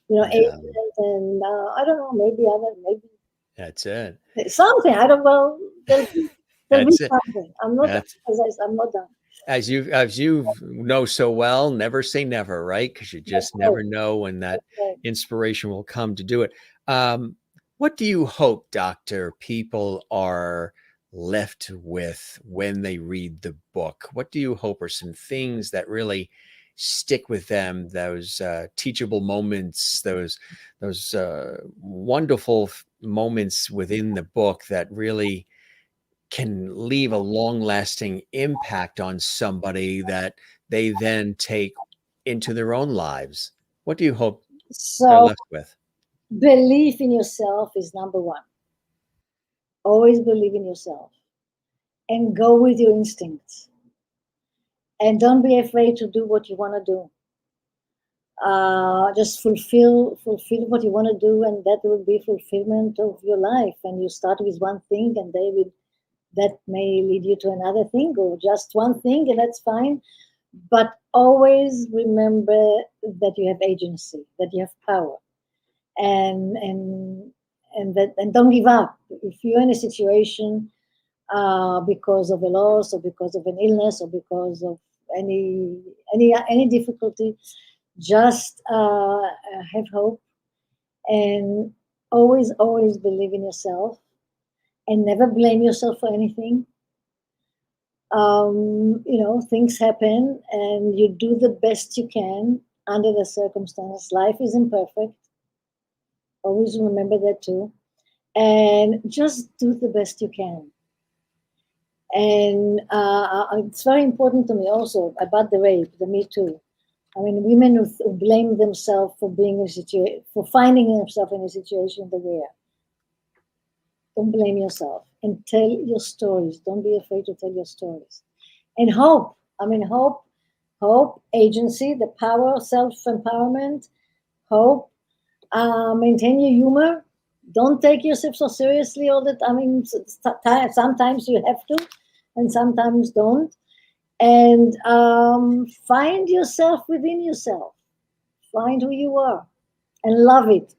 Yeah, agents, and I don't know, maybe other, maybe that's it. something. I don't. Well, there'll be That's it. something. I'm not. That's As I said, I'm not done. as you know so well, never say never, right? Because you That's just right. never know when that That's right. inspiration will come to do it. Um, what do you hope, Doctor, people are left with when they read the book? What do you hope are some things that really stick with them? Those teachable moments, those wonderful moments within the book that really can leave a long lasting impact on somebody that they then take into their own lives. What do you hope they're So left with? belief in yourself is number one. Always believe in yourself and go with your instincts. And don't be afraid to do what you want to do. Just fulfill what you want to do, and that will be fulfillment of your life. And you start with one thing, and that may lead you to another thing, or just one thing, and that's fine. But always remember that you have agency, that you have power, and don't give up. If you're in a situation because of a loss, or because of an illness, or because of any difficulty, just have hope, and always believe in yourself, and never blame yourself for anything. Things happen, and you do the best you can under the circumstance. Life isn't perfect. Always remember that too, and just do the best you can. And it's very important to me also about the rape, the Me Too. I mean, women who blame themselves for being in a situation, for finding themselves in a situation that they are. Don't blame yourself, and tell your stories. Don't be afraid to tell your stories. And hope. I mean, hope, agency, the power, self empowerment, hope. Maintain your humor. Don't take yourself so seriously all the time. I mean, sometimes you have to, and sometimes don't. And find yourself within yourself. Find who you are, and love it.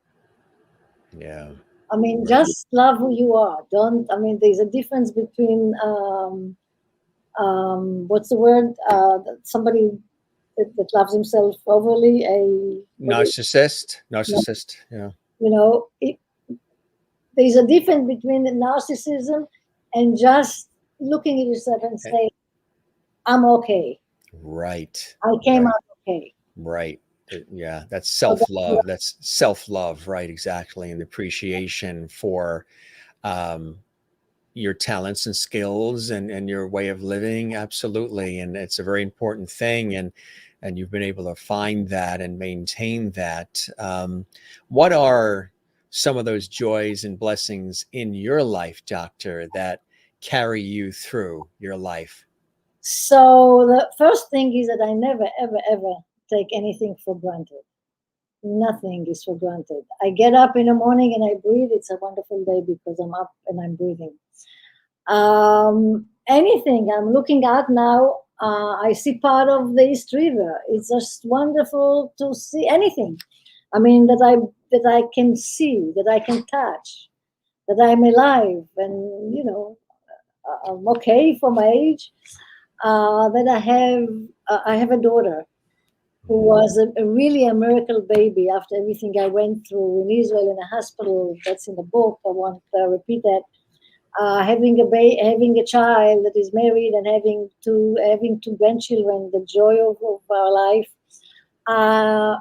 Yeah. I mean, Right. just love who you are. Don't. I mean, there's a difference between what's the word? Somebody that loves himself overly. Narcissist. No, Narcissist. Yeah. you know, it, there's a difference between narcissism and just looking at yourself and And, saying, "I'm okay." Right. I came Right. out okay. Right. Yeah. That's So self-love. That's self-love. Right. Exactly. And the appreciation for, um, your talents and skills and your way of living. Absolutely. And it's a very important thing. And you've been able to find that and maintain that. What are some of those joys and blessings in your life, Doctor, that carry you through your life? So the first thing is that I never, ever, ever take anything for granted. Nothing is for granted. I get up in the morning and I breathe. It's a wonderful day because I'm up and I'm breathing. Anything I'm looking at now, I see part of the East River. It's just wonderful to see anything. I mean that I can see, that I can touch, that I'm alive, and I'm okay for my age. That I have a daughter who was really a miracle baby after everything I went through in Israel in a hospital. That's in the book. I won't repeat that. Having a child that is married and having two grandchildren, the joy of our life. Uh,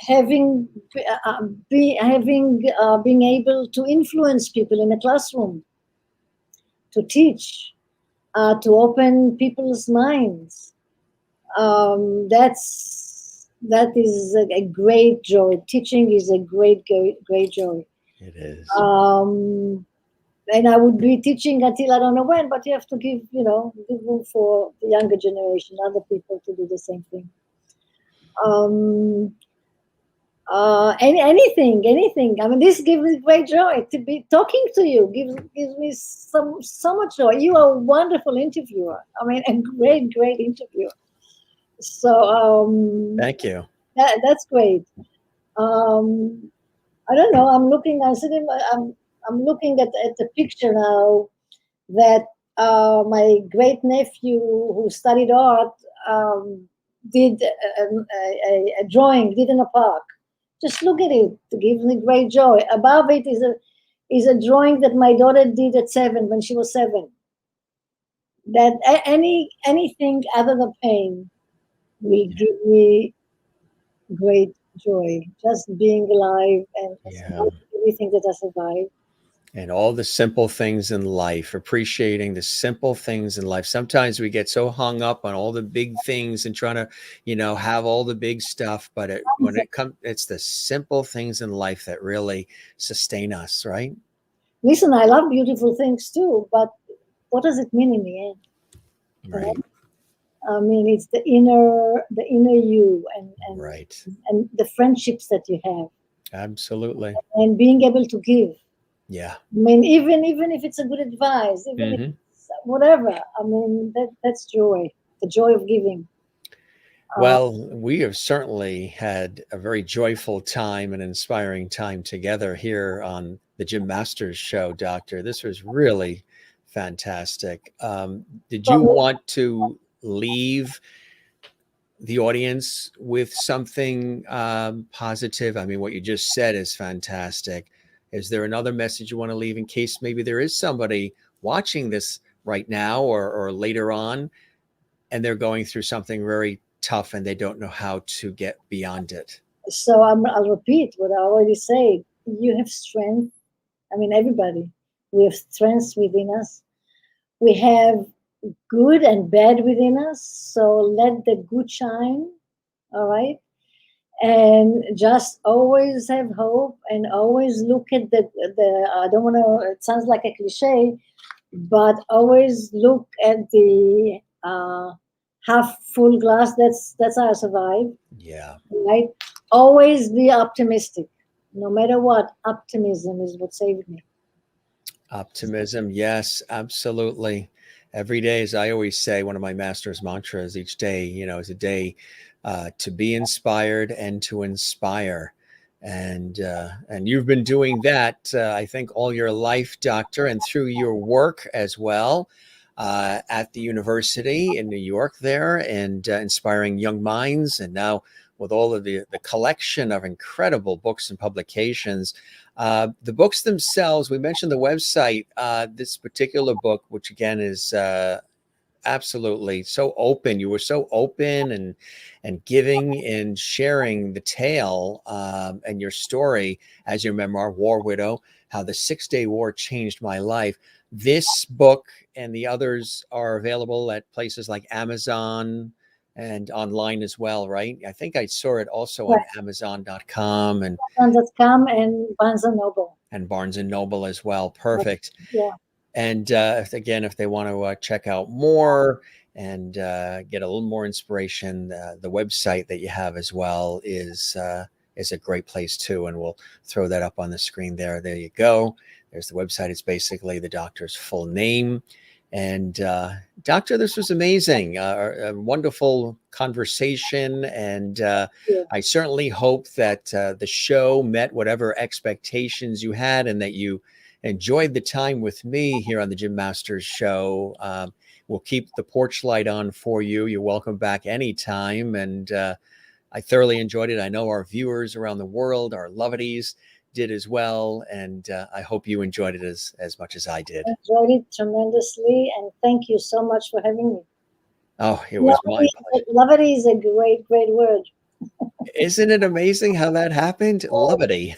having being able to influence people in a classroom, to teach, to open people's minds. That is a great joy. Teaching is a great joy. It is. And I would be teaching until I don't know when, but you have to give room for the younger generation, other people to do the same thing. Anything. I mean, this gives me great joy to be talking to you. Gives me so much joy. You are a wonderful interviewer. I mean, a great interviewer. So Thank you. that's great. I don't know. I'm looking at the picture now that my great nephew who studied art did a drawing, did in a park. Just look at it. It gives me great joy. Above it is a drawing that my daughter did at 7 when she was 7. That anything other than pain will give me great joy. Just being alive and Yeah. everything that I survived. And all the simple things in life, appreciating the simple things in life. Sometimes we get so hung up on all the big things and trying to, have all the big stuff, but when it comes, it's the simple things in life that really sustain us, right? Listen, I love beautiful things too, but what does it mean in the end? You know? Right. I mean, it's the inner you, Right. and the friendships that you have, Absolutely. and being able to give. Yeah. I mean, even if it's a good advice, even if Hmm. it's whatever. I mean, that's joy, the joy of giving. Uh, Well, we have certainly had a very joyful time and inspiring time together here on the Jim Masters Show, Doctor. This was really fantastic. Did you from want to leave the audience with something positive? I mean, what you just said is fantastic. Is there another message you want to leave in case maybe there is somebody watching this right now or later on and they're going through something very tough and they don't know how to get beyond it? So I'll repeat what I already said. You have strength. I mean, everybody. We have strengths within us. We have good and bad within us. So let the good shine. All right. And just always have hope and always look at the I don't want to, it sounds like a cliche, but always look at the half full glass. That's how I survive. Yeah. Right. Always be optimistic, no matter what. Optimism is what saved me. Optimism. Yes, absolutely. Every day, as I always say, one of my master's mantras each day, is a day to be inspired and to inspire. And you've been doing that, I think, all your life, Doctor, and through your work as well at the university in New York there, and inspiring young minds. And now with all of the collection of incredible books and publications. The books themselves, we mentioned the website. This particular book, which again is absolutely. So open. You were so open and giving and sharing the tale and your story as your memoir, War Widow, how the 6-Day War changed my life. This book and the others are available at places like Amazon and online as well, right? I think I saw it also on Right. Amazon.com Amazon.com and Barnes and Noble. and Barnes and Noble as well. Right. Perfect. Yeah. And if they want to check out more and get a little more inspiration, the website that you have as well is a great place too. And we'll throw that up on the screen there. There you go. There's the website. It's basically the doctor's full name. And Doctor, this was amazing. A wonderful conversation. And Yeah. I certainly hope that the show met whatever expectations you had and that you enjoyed the time with me here on the Jim Masters Show. We'll keep the porch light on for you. You're welcome back anytime. And I thoroughly enjoyed it. I know our viewers around the world, our lovities, did as well. And I hope you enjoyed it as much as I did. Enjoyed it tremendously, and thank you so much for having me. Oh, it was my pleasure. Levity is a great, great word. Isn't it amazing how that happened? Levity.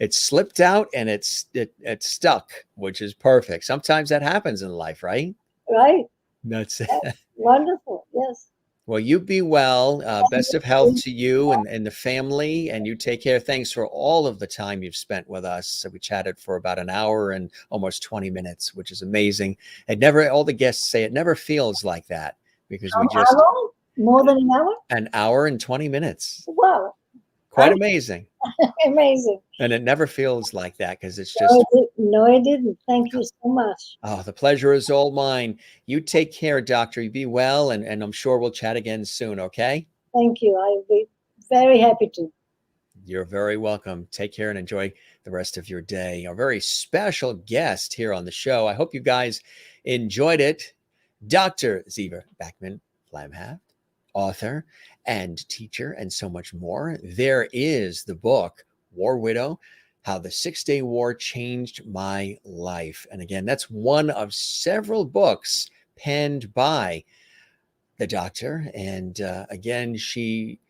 It slipped out and it stuck, which is perfect. Sometimes that happens in life, right? Right. That's it. Wonderful. Yes. Well, you be well. Best of health to you and the family, and you take care. Thanks for all of the time you've spent with us. So we chatted for about an hour and almost 20 minutes, which is amazing. All the guests say it never feels like that because we just more than an hour and 20 minutes. Wow. Quite amazing. Amazing. And it never feels like that because it's just. No, it didn't. Thank you so much. Oh, the pleasure is all mine. You take care, Doctor. You be well, and I'm sure we'll chat again soon, okay? Thank you. I'll be very happy to. You're very welcome. Take care and enjoy the rest of your day. A very special guest here on the show. I hope you guys enjoyed it. Dr. Ziva Bakman-Flamhaft, author and teacher, and so much more. There is the book, War Widow, How the 6-Day War Changed My Life. And again, that's one of several books penned by the doctor. And again, she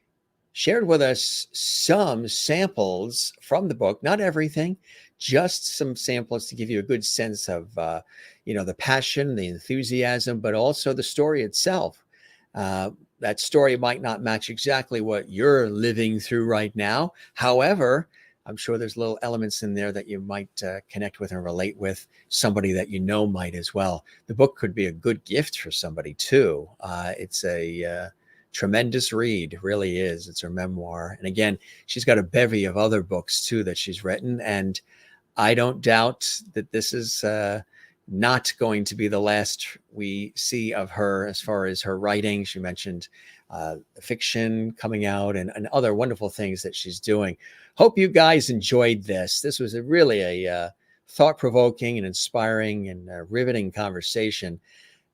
shared with us some samples from the book, not everything, just some samples to give you a good sense of, the passion, the enthusiasm, but also the story itself. That story might not match exactly what you're living through right now. However, I'm sure there's little elements in there that you might connect with and relate with. Somebody that you know might as well. The book could be a good gift for somebody too. It's a tremendous read, really is. It's her memoir. And again, she's got a bevy of other books too that she's written. And I don't doubt that this is not going to be the last we see of her as far as her writing. She mentioned fiction coming out and other wonderful things that she's doing. Hope you guys enjoyed this. This was really a thought-provoking and inspiring and riveting conversation.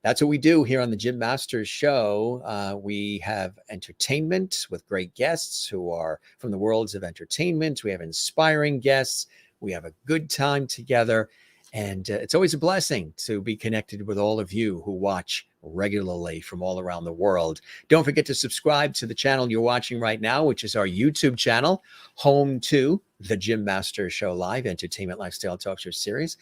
That's what we do here on the Jim Masters Show. We have entertainment with great guests who are from the worlds of entertainment. We have inspiring guests. We have a good time together. And it's always a blessing to be connected with all of you who watch regularly from all around the world. Don't forget to subscribe to the channel you're watching right now, which is our YouTube channel, home to the Jim Masters Show Live Entertainment Lifestyle Talk Show series.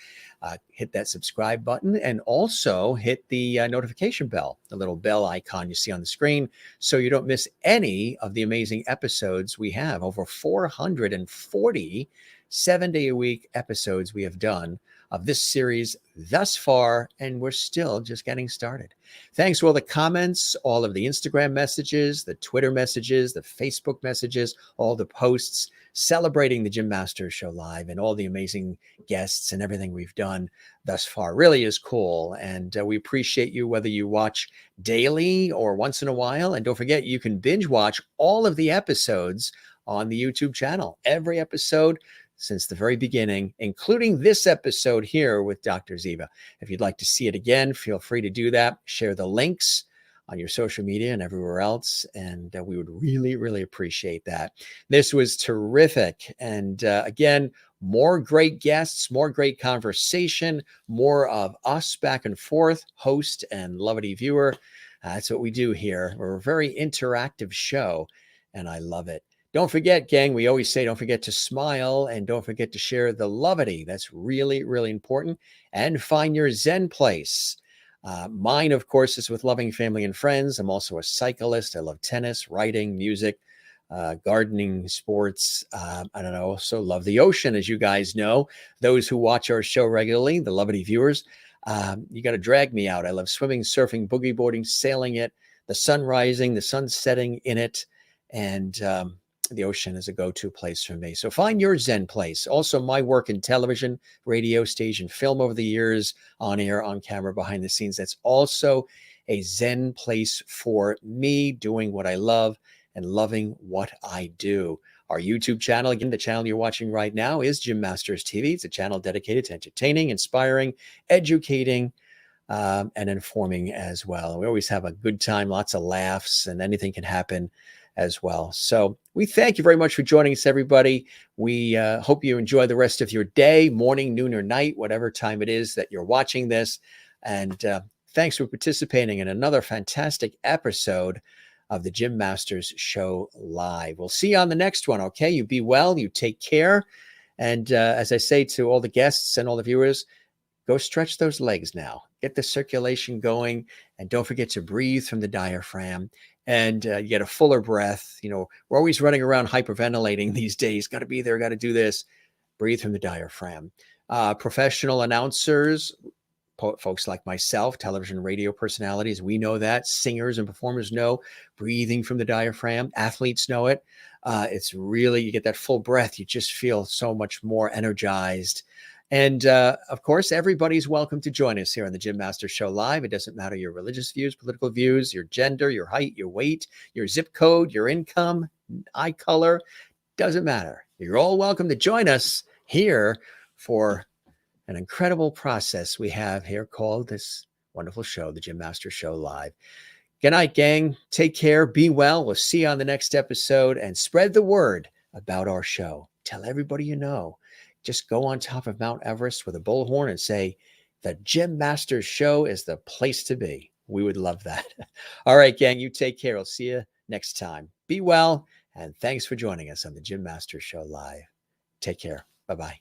Hit that subscribe button and also hit the notification bell, the little bell icon you see on the screen, so you don't miss any of the amazing episodes we have. Over 440 7-day-a-week episodes we have done of this series thus far, and we're still just getting started. Thanks for all the comments, all of the Instagram messages, the Twitter messages, the Facebook messages, all the posts celebrating the Jim Masters Show Live and all the amazing guests and everything we've done thus far. Really is cool, and we appreciate you whether you watch daily or once in a while. And don't forget, you can binge watch all of the episodes on the YouTube channel. Every episode since the very beginning, including this episode here with Dr. Ziva. If you'd like to see it again, feel free to do that. Share the links on your social media and everywhere else. And we would really, really appreciate that. This was terrific. And again, more great guests, more great conversation, more of us back and forth, host and lovely viewer. That's what we do here. We're a very interactive show, and I love it. Don't forget, gang, we always say don't forget to smile and don't forget to share the lovity. That's really, really important. And find your Zen place. Mine, of course, is with loving family and friends. I'm also a cyclist. I love tennis, writing, music, gardening, sports. I don't know. Also love the ocean, as you guys know. Those who watch our show regularly, the lovely viewers, you got to drag me out. I love swimming, surfing, boogie boarding, sailing it, the sun rising, the sun setting in it, and the ocean is a go-to place for me. So find your Zen place. Also, my work in television, radio, stage, and film over the years, on air, on camera, behind the scenes. That's also a Zen place for me, doing what I love and loving what I do. Our YouTube channel, again, the channel you're watching right now, is Jim Masters TV. It's a channel dedicated to entertaining, inspiring, educating, and informing as well. We always have a good time, lots of laughs, and anything can happen as well. So we thank you very much for joining us, everybody. We hope you enjoy the rest of your day, morning, noon, or night, whatever time it is that you're watching this. And thanks for participating in another fantastic episode of the Jim Masters Show Live. We'll see you on the next one, okay? You be well, you take care. And as I say to all the guests and all the viewers, go stretch those legs now. Get the circulation going. And don't forget to breathe from the diaphragm. And you get a fuller breath. You know, we're always running around hyperventilating these days. Got to be there, got to do this. Breathe from the diaphragm. Professional announcers, folks like myself, television, radio personalities, we know that. Singers and performers know breathing from the diaphragm. Athletes know it. It's really, you get that full breath. You just feel so much more energized. And of course, everybody's welcome to join us here on the Jim Masters Show Live. It doesn't matter your religious views, political views, your gender, your height, your weight, your zip code, your income, eye color, doesn't matter. You're all welcome to join us here for an incredible process we have here called this wonderful show, the Jim Masters Show Live. Good night, gang. Take care. Be well. We'll see you on the next episode, and spread the word about our show. Tell everybody you know. Just go on top of Mount Everest with a bullhorn and say, the Jim Masters Show is the place to be. We would love that. All right, gang, you take care. I'll see you next time. Be well, and thanks for joining us on the Jim Masters Show Live. Take care. Bye-bye.